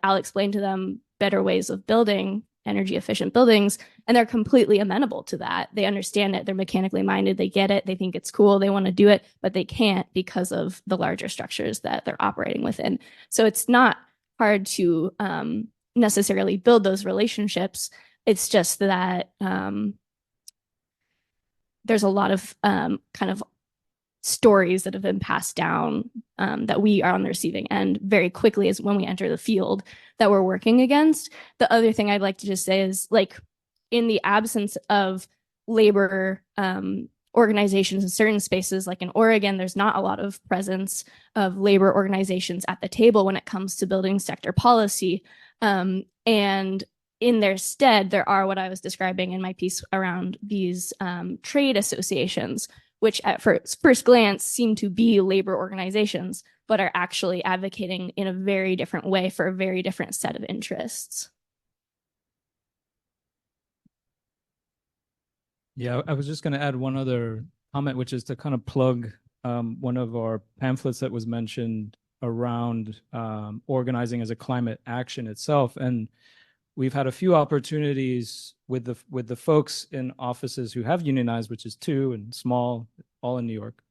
I'll explain to them better ways of building energy efficient buildings, and they're completely amenable to that. They understand it. They're mechanically minded. They get it. They think it's cool. They want to do it, but they can't because of the larger structures that they're operating within. So it's not hard to necessarily build those relationships. It's just that there's a lot of kind of stories that have been passed down that we are on the receiving end very quickly as when we enter the field that we're working against. The other thing I'd like to just say is, like, in the absence of labor organizations in certain spaces, like in Oregon, there's not a lot of presence of labor organizations at the table when it comes to building sector policy. And in their stead, there are what I was describing in my piece around these trade associations, which at first glance seem to be labor organizations, but are actually advocating in a very different way for a very different set of interests. Yeah, I was just going to add one other comment, which is to kind of plug one of our pamphlets that was mentioned around organizing as a climate action itself. And we've had a few opportunities with the folks in offices who have unionized, which is 2 and small, all in New York.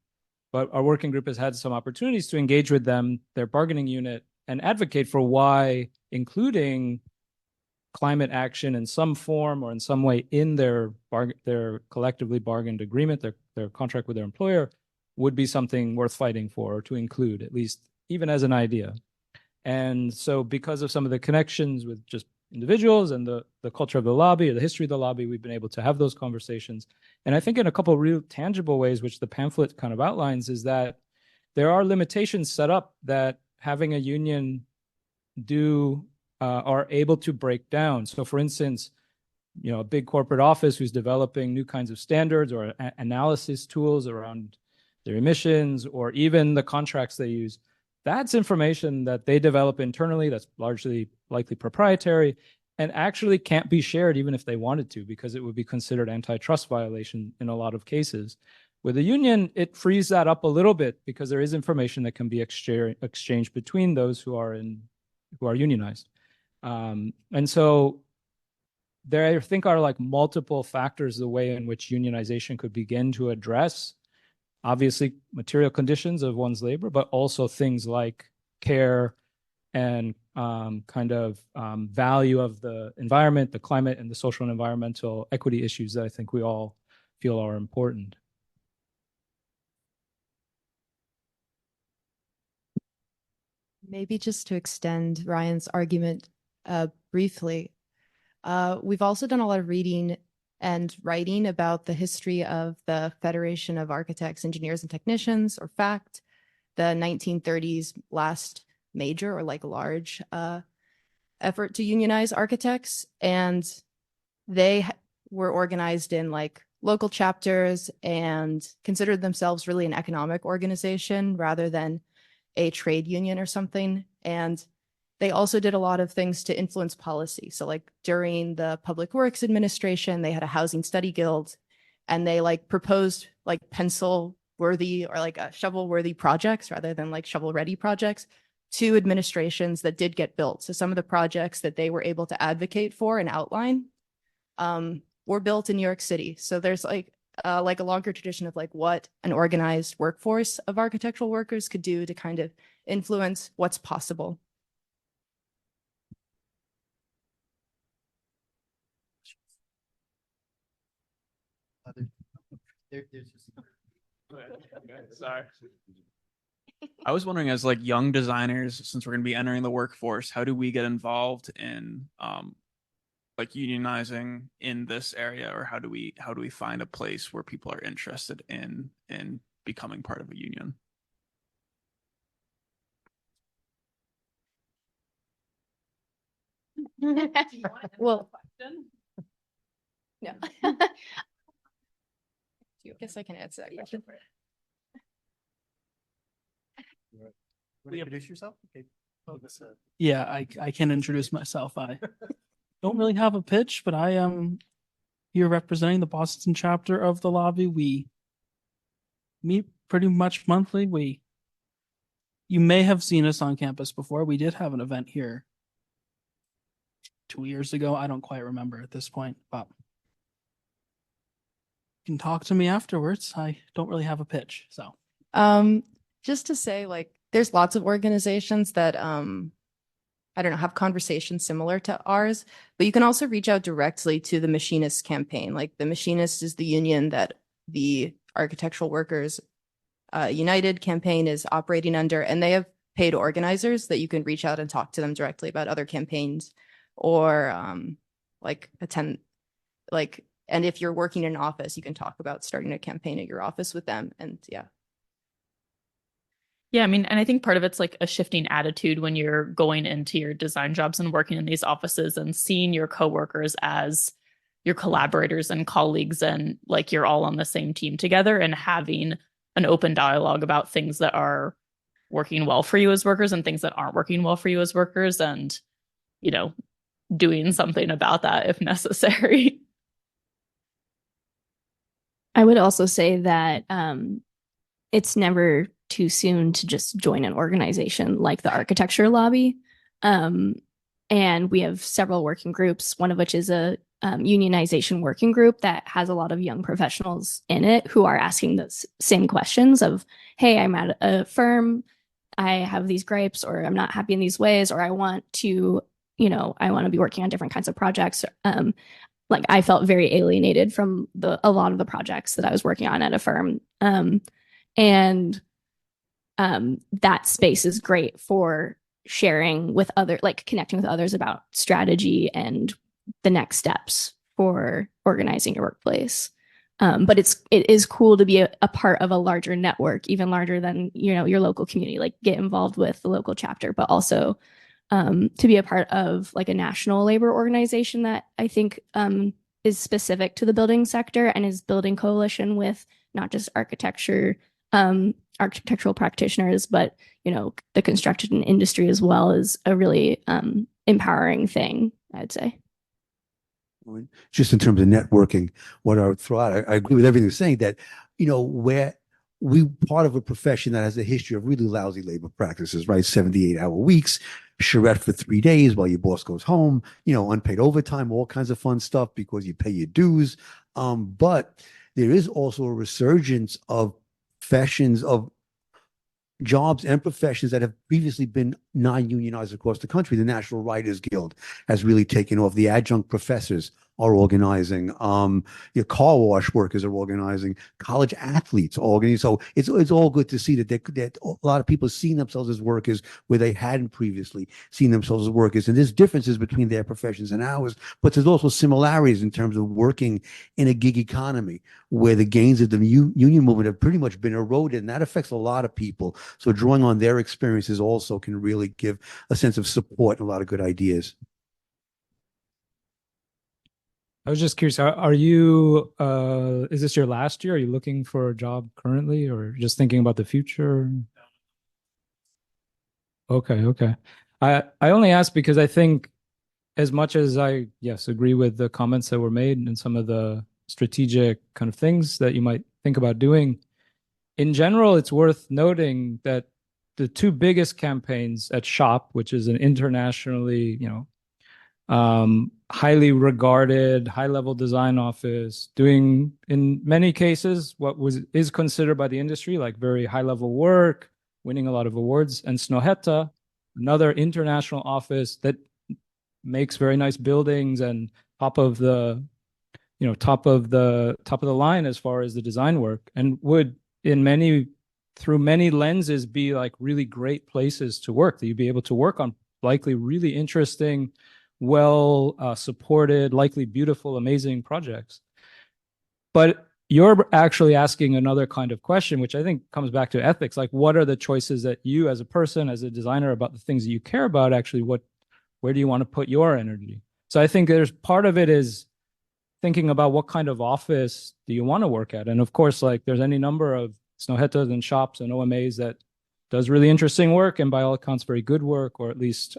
But our working group has had some opportunities to engage with them, their bargaining unit, and advocate for why including climate action in some form or in some way in their collectively bargained agreement, their contract with their employer, would be something worth fighting for, or to include, at least even as an idea. And so because of some of the connections with just individuals and the culture of the lobby or the history of the lobby, we've been able to have those conversations. And I think in a couple of real tangible ways, which the pamphlet kind of outlines, is that there are limitations set up that having a union are able to break down. So for instance, a big corporate office who's developing new kinds of standards or analysis tools around their emissions, or even the contracts they use, that's information that they develop internally that's likely proprietary and actually can't be shared even if they wanted to, because it would be considered antitrust violation in a lot of cases. With a union, it frees that up a little bit because there is information that can be exchanged between those who are unionized. And so there, I think, are like multiple factors the way in which unionization could begin to address, obviously, material conditions of one's labor, but also things like care and value of the environment, the climate, and the social and environmental equity issues that I think we all feel are important. Maybe just to extend Ryan's argument briefly, we've also done a lot of reading and writing about the history of the Federation of Architects, Engineers, and Technicians, or FACT, the 1930s last major or like large effort to unionize architects. And they were organized in like local chapters and considered themselves really an economic organization rather than a trade union or something. And they also did a lot of things to influence policy. So like during the Public Works Administration, they had a housing study guild, and they like proposed like pencil worthy or like shovel worthy projects rather than like shovel ready projects to administrations that did get built. So some of the projects that they were able to advocate for and outline were built in New York City. So there's like a longer tradition of like what an organized workforce of architectural workers could do to kind of influence what's possible. Sorry. I was wondering, as like young designers, since we're going to be entering the workforce, how do we get involved in like unionizing in this area, or how do we find a place where people are interested in becoming part of a union? Well, no. I guess I can answer that question. Introduce yourself? Okay. Yeah, I can introduce myself. I don't really have a pitch, but I am here representing the Boston chapter of the lobby. We meet pretty much monthly. You may have seen us on campus before. We did have an event here 2 years ago. I don't quite remember at this point, but you can talk to me afterwards. I don't really have a pitch, so. Just to say, like, there's lots of organizations that I don't know, have conversations similar to ours, but you can also reach out directly to the Machinists campaign. Like the Machinists is the union that the Architectural Workers United campaign is operating under, and they have paid organizers that you can reach out and talk to them directly about other campaigns or like attend, like, and if you're working in an office, you can talk about starting a campaign at your office with them. And yeah. Yeah, I mean, and I think part of it's like a shifting attitude when you're going into your design jobs and working in these offices and seeing your coworkers as your collaborators and colleagues, and like you're all on the same team together, and having an open dialogue about things that are working well for you as workers and things that aren't working well for you as workers, and, you know, doing something about that if necessary. I would also say that it's never too soon to just join an organization like the Architecture Lobby. And we have several working groups, one of which is a unionization working group that has a lot of young professionals in it who are asking the same questions of, hey, I'm at a firm, I have these gripes, or I'm not happy in these ways, or I want to, you know, I want to be working on different kinds of projects. Like I felt very alienated from a lot of the projects that I was working on at a firm. And that space is great for sharing with like connecting with others about strategy and the next steps for organizing your workplace. But it is cool to be a part of a larger network, even larger than, your local community, like get involved with the local chapter, but also to be a part of like a national labor organization that I think is specific to the building sector and is building coalition with not just architectural practitioners, but the construction industry as well, is a really empowering thing, I'd say. Just in terms of networking, what I would throw out, I agree with everything you're saying, that, where we part of a profession that has a history of really lousy labor practices, right? 78-hour weeks, charrette for 3 days while your boss goes home, unpaid overtime, all kinds of fun stuff because you pay your dues. But there is also a resurgence of professions, of jobs and professions that have previously been non-unionized across the country. The National Writers Guild has really taken off. The adjunct professors are organizing. Your car wash workers are organizing. College athletes are organizing. So it's all good to see that a lot of people seeing themselves as workers where they hadn't previously seen themselves as workers. And there's differences between their professions and ours, but there's also similarities in terms of working in a gig economy where the gains of the union movement have pretty much been eroded, and that affects a lot of people. So drawing on their experiences also can really give a sense of support and a lot of good ideas. I was just curious, are you, is this your last year? Are you looking for a job currently, or just thinking about the future? Okay. I only ask because I think, as much as I, yes, agree with the comments that were made and some of the strategic kind of things that you might think about doing, in general, it's worth noting that the two biggest campaigns at SHOP, which is an internationally, highly regarded, high-level design office, doing in many cases what is considered by the industry like very high-level work, winning a lot of awards, and Snohetta, another international office that makes very nice buildings and top of the line as far as the design work, and would through many lenses be like really great places to work, that you'd be able to work on likely really interesting, well supported, likely beautiful, amazing projects. But you're actually asking another kind of question, which I think comes back to ethics. Like, what are the choices that you as a person, as a designer, about the things that you care about, actually, where do you want to put your energy? So I think there's part of it is thinking about what kind of office do you want to work at? And of course, like there's any number of Snohettas and shops and OMAs that does really interesting work and by all accounts very good work, or at least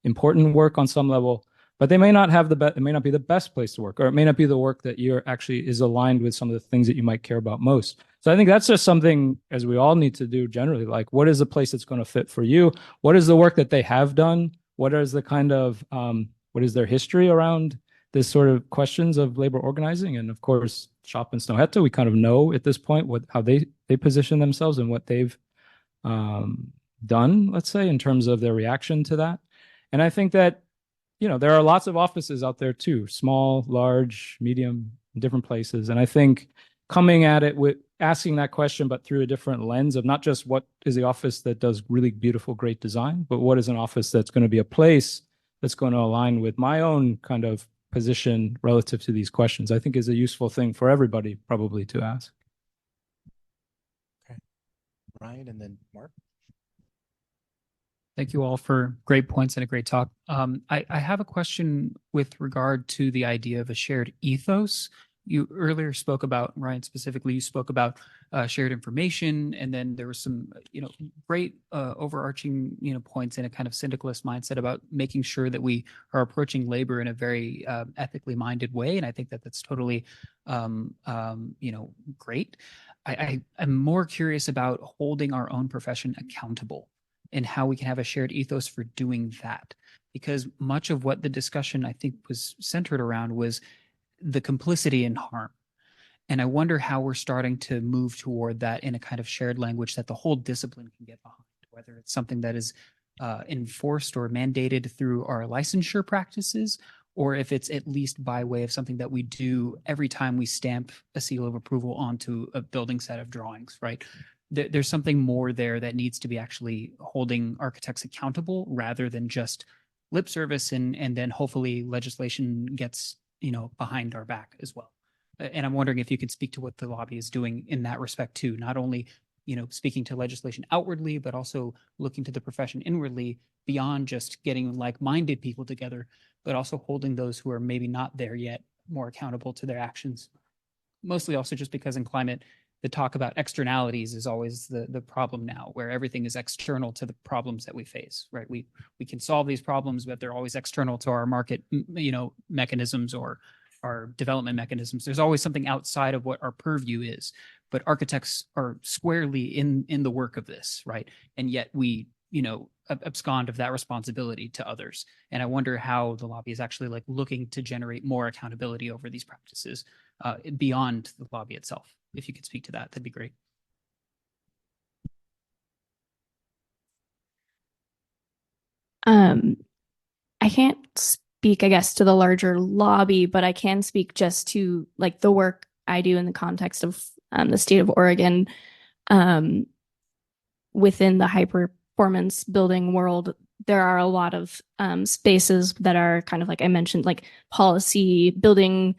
important work on some level, but they may not have it may not be the best place to work, or it may not be the work that you're actually is aligned with some of the things that you might care about most. So I think that's just something, as we all need to do generally, like what is the place that's going to fit for you? What is the work that they have done? What is the kind of, what is their history around this sort of questions of labor organizing? And of course, Shop and Snohetta, we kind of know at this point how they position themselves and what they've done, let's say, in terms of their reaction to that. And I think that, there are lots of offices out there too, small, large, medium, different places. And I think coming at it with asking that question, but through a different lens of not just what is the office that does really beautiful, great design, but what is an office that's going to be a place that's going to align with my own kind of position relative to these questions, I think is a useful thing for everybody probably to ask. Okay. Ryan and then Mark. Thank you all for great points and a great talk. I have a question with regard to the idea of a shared ethos. You earlier spoke about, Ryan specifically, you spoke about shared information, and then there was some, great overarching, points in a kind of syndicalist mindset about making sure that we are approaching labor in a very ethically minded way. And I think that that's totally, great. I'm more curious about holding our own profession accountable and how we can have a shared ethos for doing that. Because much of what the discussion, I think, was centered around was the complicity in harm. And I wonder how we're starting to move toward that in a kind of shared language that the whole discipline can get behind, whether it's something that is enforced or mandated through our licensure practices, or if it's at least by way of something that we do every time we stamp a seal of approval onto a building set of drawings, right? There's something more there that needs to be actually holding architects accountable rather than just lip service and then hopefully legislation gets, behind our back as well. And I'm wondering if you could speak to what the lobby is doing in that respect too, not only, speaking to legislation outwardly, but also looking to the profession inwardly beyond just getting like-minded people together, but also holding those who are maybe not there yet more accountable to their actions. Mostly also just because in climate, the talk about externalities is always the problem now, where everything is external to the problems that we face, right? We can solve these problems, but they're always external to our market, mechanisms or our development mechanisms. There's always something outside of what our purview is, but architects are squarely in the work of this, right? And yet we, abscond of that responsibility to others. And I wonder how the lobby is actually looking to generate more accountability over these practices beyond the lobby itself. If you could speak to that, that'd be great. I can't speak, I guess, to the larger lobby, but I can speak just to the work I do in the context of the state of Oregon within the high performance building world. There are a lot of spaces that are kind of like I mentioned, like policy, building,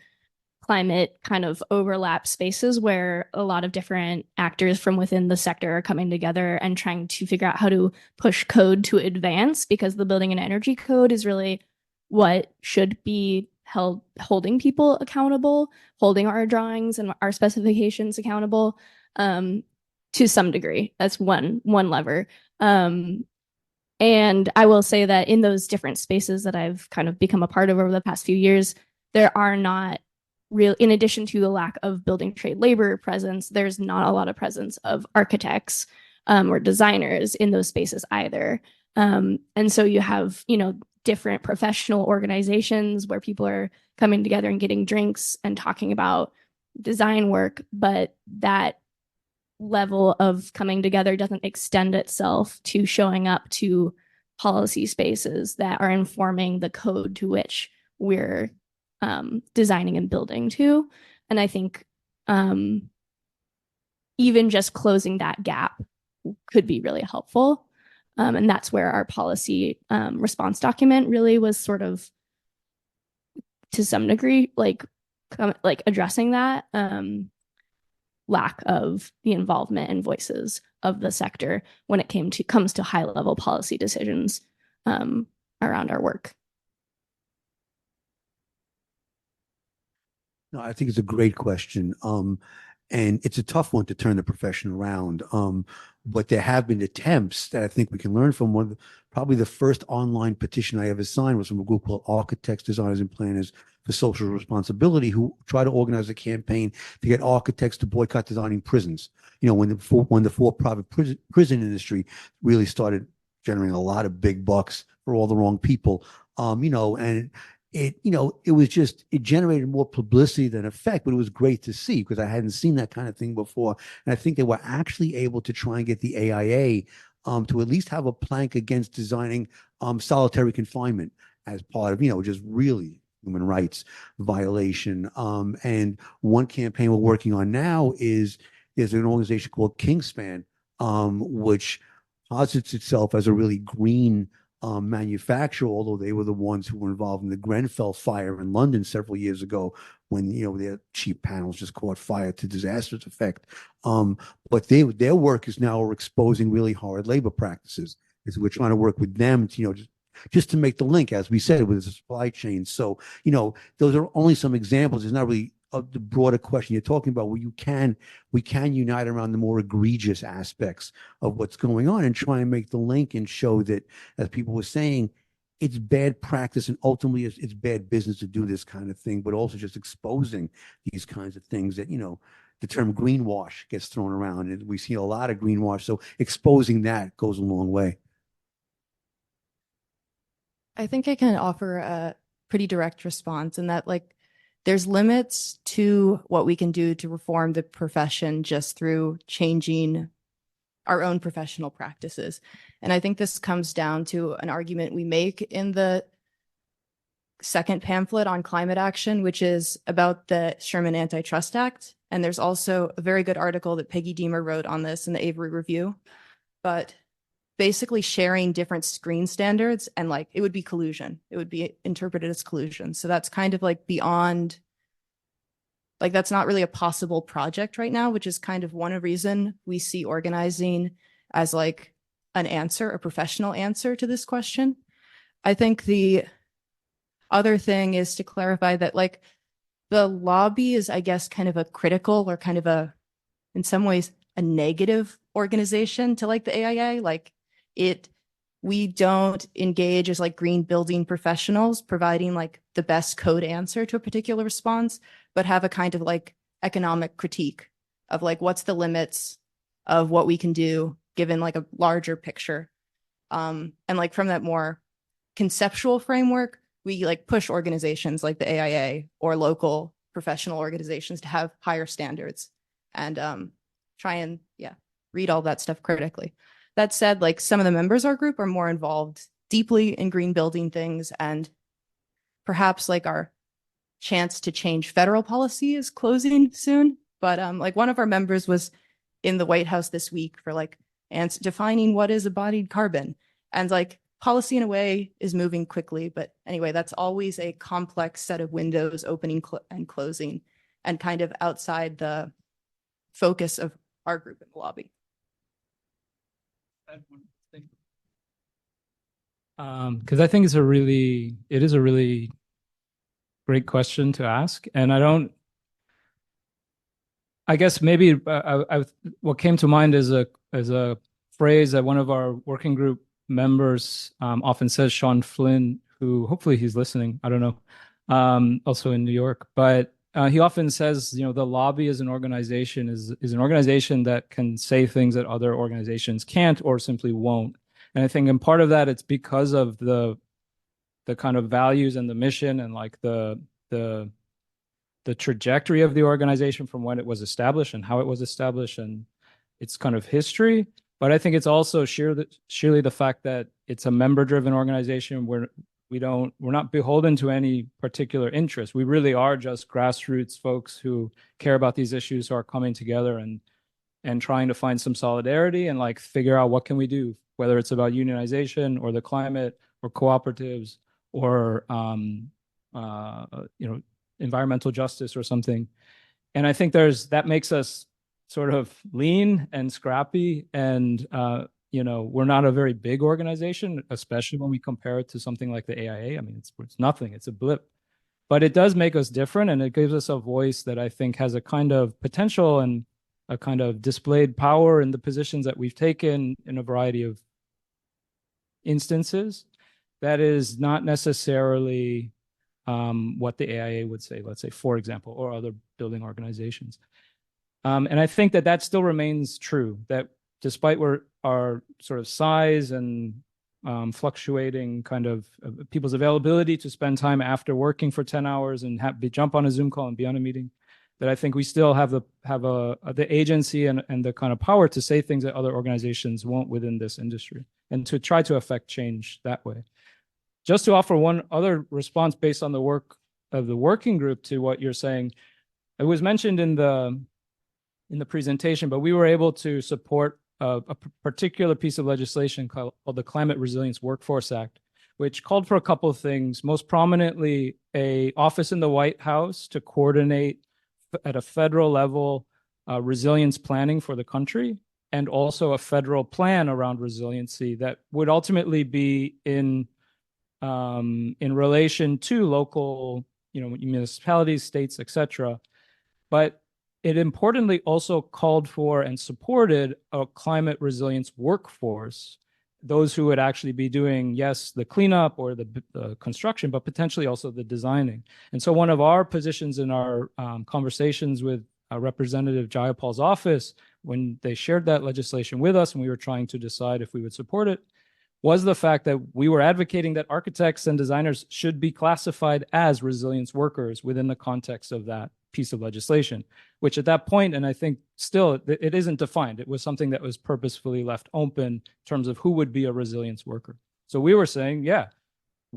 climate kind of overlap spaces where a lot of different actors from within the sector are coming together and trying to figure out how to push code to advance, because the building and energy code is really what should be holding people accountable, holding our drawings and our specifications accountable to some degree. That's one lever. And I will say that in those different spaces that I've kind of become a part of over the past few years, there are not real, in addition to the lack of building trade labor presence, there's not a lot of presence of architects or designers in those spaces either. And so you have, different professional organizations where people are coming together and getting drinks and talking about design work, but that level of coming together doesn't extend itself to showing up to policy spaces that are informing the code to which we're designing and building to. And I think even just closing that gap could be really helpful. And that's where our policy response document really was sort of, to some degree, addressing that lack of the involvement and voices of the sector when it comes to high level policy decisions around our work. No, I think it's a great question. And it's a tough one to turn the profession around. But there have been attempts that I think we can learn from. Probably the first online petition I ever signed was from a group called Architects, Designers, and Planners for Social Responsibility, who tried to organize a campaign to get architects to boycott designing prisons. When the for-profit prison industry really started generating a lot of big bucks for all the wrong people. And it generated more publicity than effect, but it was great to see because I hadn't seen that kind of thing before. And I think they were actually able to try and get the AIA to at least have a plank against designing solitary confinement as part of, just really human rights violation. And one campaign we're working on now is an organization called Kingspan, which posits itself as a really green manufacturer, although they were the ones who were involved in the Grenfell fire in London several years ago when, their cheap panels just caught fire to disastrous effect. But their work is now exposing really hard labor practices. We're trying to work with them to, just to make the link, as we said, with the supply chain. So, those are only some examples. It's not really the broader question you're talking about, where we can unite around the more egregious aspects of what's going on and try and make the link and show that, as people were saying, it's bad practice and ultimately it's bad business to do this kind of thing, but also just exposing these kinds of things that, the term greenwash gets thrown around, and we see a lot of greenwash. So exposing that goes a long way. I think I can offer a pretty direct response in that, there's limits to what we can do to reform the profession just through changing our own professional practices. And I think this comes down to an argument we make in the second pamphlet on climate action, which is about the Sherman Antitrust Act. And there's also a very good article that Peggy Deemer wrote on this in the Avery Review. But basically sharing different screen standards, and it would be collusion. It would be interpreted as collusion. So that's kind of beyond like that's not really a possible project right now, which is kind of one reason we see organizing as like an answer, a professional answer to this question. I think the other thing is to clarify that like the lobby is, I guess, kind of a critical or kind of a, in some ways, a negative organization to like the AIA. Like we don't engage as like green building professionals providing like the best code answer to a particular response, but have a kind of like economic critique of like what's the limits of what we can do given like a larger picture. And like from that more conceptual framework, we like push organizations like the AIA or local professional organizations to have higher standards and try and read all that stuff critically. That said, like some of the members of our group are more involved deeply in green building things, and perhaps like our chance to change federal policy is closing soon. But like one of our members was in the White House this week for like defining what is embodied carbon, and like policy in a way is moving quickly. But anyway, that's always a complex set of windows opening and closing and kind of outside the focus of our group in the lobby. Because I think it is a really great question to ask. And I guess maybe what came to mind is a phrase that one of our working group members often says, Sean Flynn, who hopefully he's listening, I don't know, also in New York, but he often says, the lobby as an organization is an organization that can say things that other organizations can't or simply won't. And I think in part of that, it's because of the kind of values and the mission and like the trajectory of the organization from when it was established and how it was established and its kind of history. But I think it's also surely the fact that it's a member-driven organization where we're not beholden to any particular interest. We really are just grassroots folks who care about these issues, who are coming together and trying to find some solidarity and like figure out what can we do, whether it's about unionization or the climate or cooperatives or environmental justice or something. And I think that makes us sort of lean and scrappy, and we're not a very big organization, especially when we compare it to something like the AIA. I mean, it's nothing, it's a blip, but it does make us different, and it gives us a voice that I think has a kind of potential and a kind of displayed power in the positions that we've taken in a variety of instances that is not necessarily what the AIA would say, let's say, for example, or other building organizations. And I think that still remains true, that despite our sort of size and fluctuating kind of people's availability to spend time after working for 10 hours and jump on a Zoom call and be on a meeting, that I think we still have the agency and the kind of power to say things that other organizations won't within this industry, and to try to affect change that way. Just to offer one other response based on the work of the working group to what you're saying, it was mentioned in the presentation, but we were able to support a particular piece of legislation called the Climate Resilience Workforce Act, which called for a couple of things, most prominently an office in the White House to coordinate at a federal level resilience planning for the country, and also a federal plan around resiliency that would ultimately be in relation to local, municipalities, states, etc. But it importantly also called for and supported a climate resilience workforce, those who would actually be doing, yes, the cleanup or the construction, but potentially also the designing. And so one of our positions in our conversations with Representative Jayapal's office, when they shared that legislation with us and we were trying to decide if we would support it, was the fact that we were advocating that architects and designers should be classified as resilience workers within the context of that piece of legislation, which at that point, and I think still it isn't defined. It was something that was purposefully left open in terms of who would be a resilience worker. So we were saying, yeah,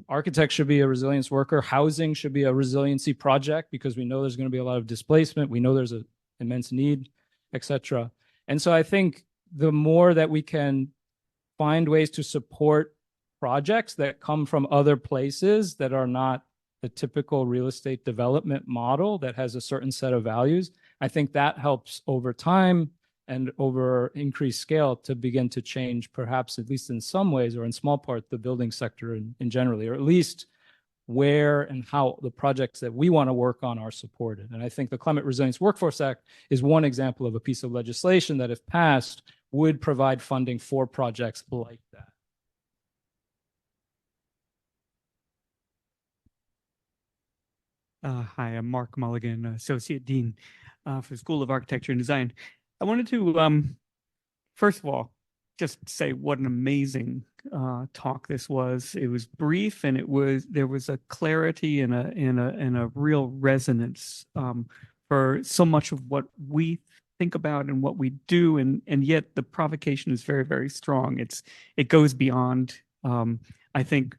architects should be a resilience worker. Housing should be a resiliency project because we know there's going to be a lot of displacement. We know there's an immense need, etc. And so I think the more that we can find ways to support projects that come from other places that the typical real estate development model that has a certain set of values. I think that helps over time and over increased scale to begin to change, perhaps at least in some ways or in small part, the building sector in generally, or at least where and how the projects that we want to work on are supported. And I think the Climate Resilience Workforce Act is one example of a piece of legislation that, if passed, would provide funding for projects like that. Hi, I'm Mark Mulligan, Associate Dean for the School of Architecture and Design. I wanted to, first of all, just say what an amazing talk this was. It was brief, and there was a clarity and a real resonance for so much of what we think about and what we do, and yet the provocation is very, very strong. It goes beyond, I think,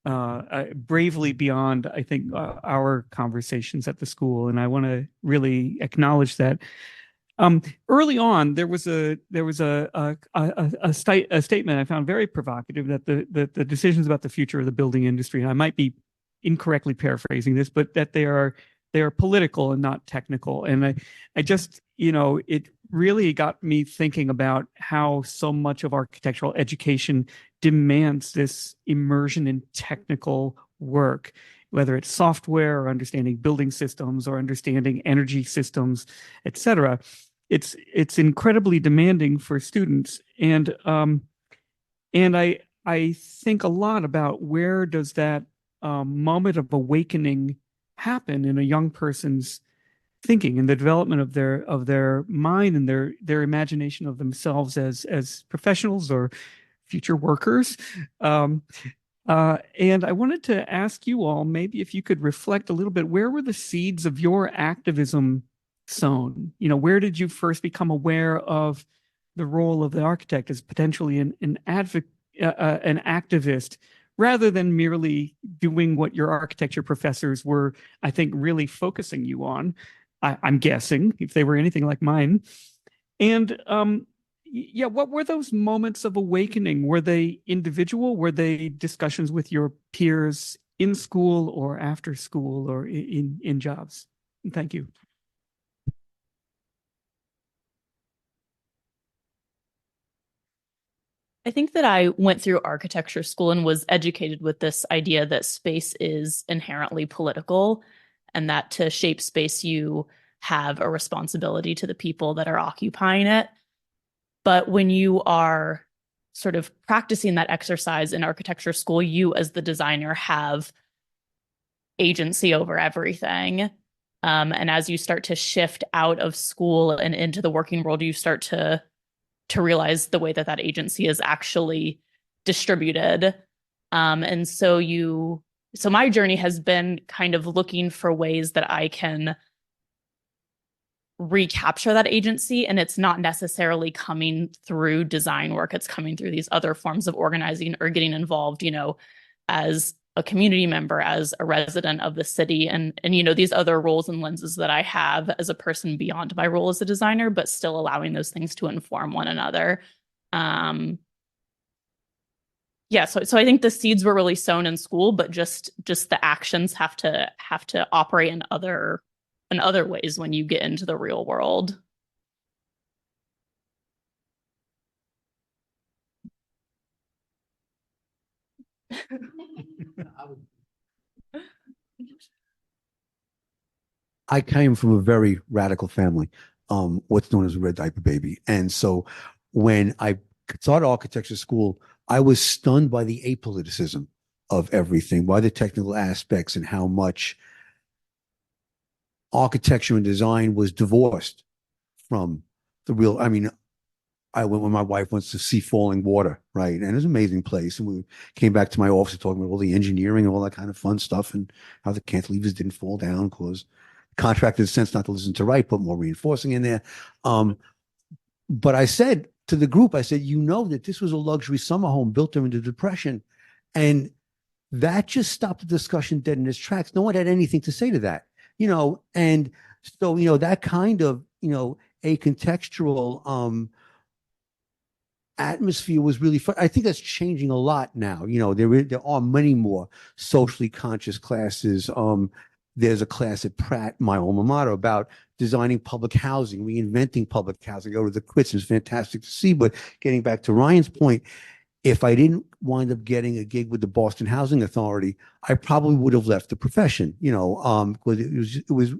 bravely beyond, I think, our conversations at the school, and I want to really acknowledge that. Early on, there was a statement I found very provocative that the decisions about the future of the building industry, and I might be incorrectly paraphrasing this, but that they are political and not technical. And I just, it really got me thinking about how so much of architectural education demands this immersion in technical work, whether it's software or understanding building systems or understanding energy systems, et cetera. It's incredibly demanding for students. And I think a lot about where does that moment of awakening happen in a young person's thinking and the development of their mind and their imagination of themselves as professionals or future workers. And I wanted to ask you all, maybe if you could reflect a little bit, where were the seeds of your activism sown? Where did you first become aware of the role of the architect as potentially an activist, rather than merely doing what your architecture professors were, I think, really focusing you on? I'm guessing, if they were anything like mine. And what were those moments of awakening? Were they individual? Were they discussions with your peers in school or after school or in jobs? Thank you. I think that I went through architecture school and was educated with this idea that space is inherently political, and that to shape space, you have a responsibility to the people that are occupying it. But when you are sort of practicing that exercise in architecture school, you as the designer have agency over everything. And as you start to shift out of school and into the working world, you start to realize the way that agency is actually distributed. And so my journey has been kind of looking for ways that I can recapture that agency. And it's not necessarily coming through design work. It's coming through these other forms of organizing or getting involved, as a community member, as a resident of the city, and these other roles and lenses that I have as a person beyond my role as a designer, but still allowing those things to inform one another. So I think the seeds were really sown in school, but just the actions have to operate in other ways when you get into the real world. I came from a very radical family, what's known as a red diaper baby. And so when I started architecture school, I was stunned by the apoliticism of everything, by the technical aspects and how much architecture and design was divorced from the real. I mean, I went when my wife went to see Falling Water, right? And it was an amazing place. And we came back to my office talking about all the engineering and all that kind of fun stuff and how the cantilevers didn't fall down because contractors sense not to listen to right, put more reinforcing in there. But I said to the group, I said, that this was a luxury summer home built during the Depression. And that just stopped the discussion dead in its tracks. No one had anything to say to that, and so, that kind of, a contextual atmosphere was really fun. I think that's changing a lot now. You know, there are many more socially conscious classes. There's a class at Pratt, my alma mater, about designing public housing, reinventing public housing. Go to the quits. It's fantastic to see. But getting back to Ryan's point, if I didn't wind up getting a gig with the Boston Housing Authority, I probably would have left the profession, you know, because it was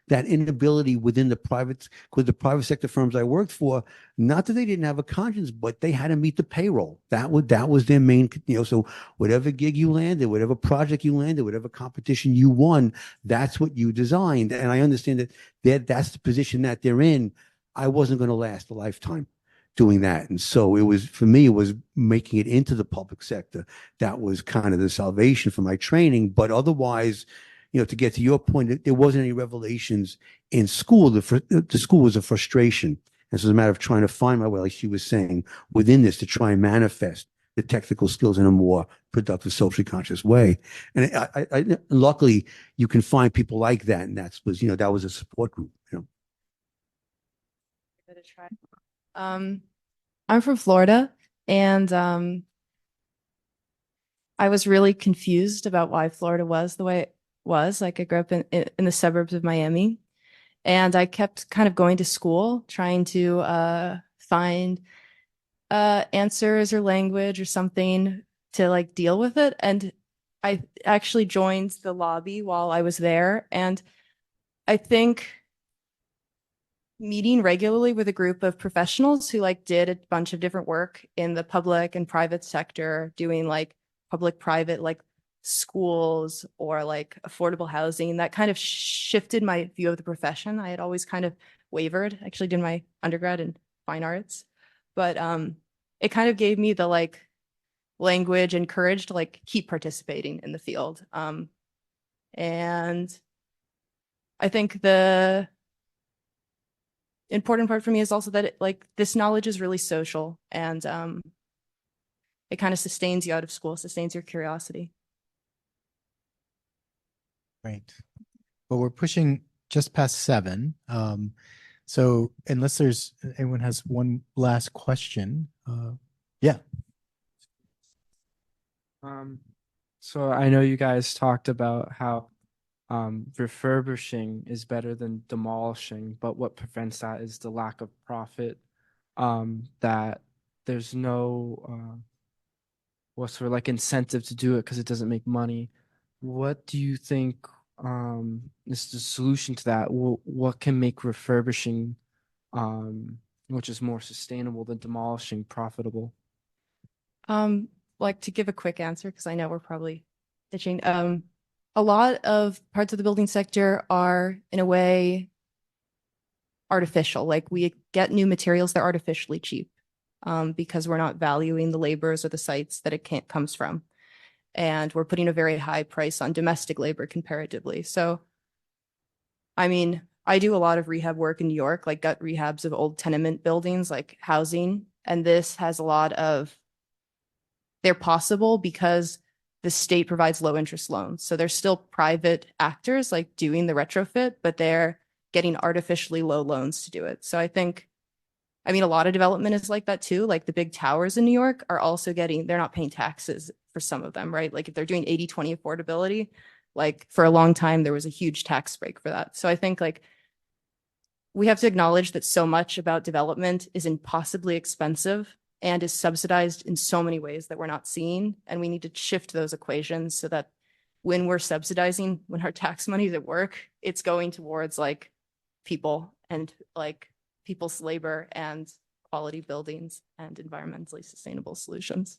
that inability within the private sector firms I worked for, not that they didn't have a conscience, but they had to meet the payroll. That was their main, you know, so whatever gig you landed, whatever project you landed, whatever competition you won, that's what you designed. And I understand that that's the position that they're in. I wasn't going to last a lifetime doing that. And so it was, for me, it was making it into the public sector. That was kind of the salvation for my training. But otherwise, you know, to get to your point, there wasn't any revelations in school. The school was a frustration. And so it's a matter of trying to find my way, like she was saying, within this to try and manifest the technical skills in a more productive, socially conscious way. And I luckily, you can find people like that. And that was a support group, you know. Give it a try. I'm from Florida, and I was really confused about why Florida was the way it was. Like, I grew up in the suburbs of Miami, and I kept kind of going to school trying to find answers or language or something to like deal with it. And I actually joined the lobby while I was there, and I think meeting regularly with a group of professionals who like did a bunch of different work in the public and private sector, doing like public-private like schools or like affordable housing, that kind of shifted my view of the profession. I had always kind of wavered. I actually did my undergrad in fine arts, but it kind of gave me the like language and courage to like keep participating in the field. And I think the important part for me is also that this knowledge is really social, and it kind of sustains you out of school, sustains your curiosity. Great. Well, we're pushing just past 7. So unless there's anyone has one last question, yeah. So I know you guys talked about how refurbishing is better than demolishing, but what prevents that is the lack of profit. That there's no what's sort of like incentive to do it because it doesn't make money. What do you think is the solution to that? What can make refurbishing, which is more sustainable than demolishing, profitable? Like, to give a quick answer, because I know we're probably ditching. A lot of parts of the building sector are, in a way, artificial. Like, we get new materials, they're artificially cheap, because we're not valuing the laborers or the sites that it comes from. And we're putting a very high price on domestic labor comparatively. So, I mean, I do a lot of rehab work in New York, like gut rehabs of old tenement buildings, like housing. And this has a lot of, they're possible because the state provides low interest loans. So there's still private actors like doing the retrofit, but they're getting artificially low loans to do it. So I mean, a lot of development is like that too. Like the big towers in New York are also they're not paying taxes for some of them, right? Like if they're doing 80-20 affordability, like for a long time, there was a huge tax break for that. So I think like we have to acknowledge that so much about development is impossibly expensive and is subsidized in so many ways that we're not seeing. And we need to shift those equations so that when we're subsidizing, when our tax money is at work, it's going towards like people and like people's labor and quality buildings and environmentally sustainable solutions.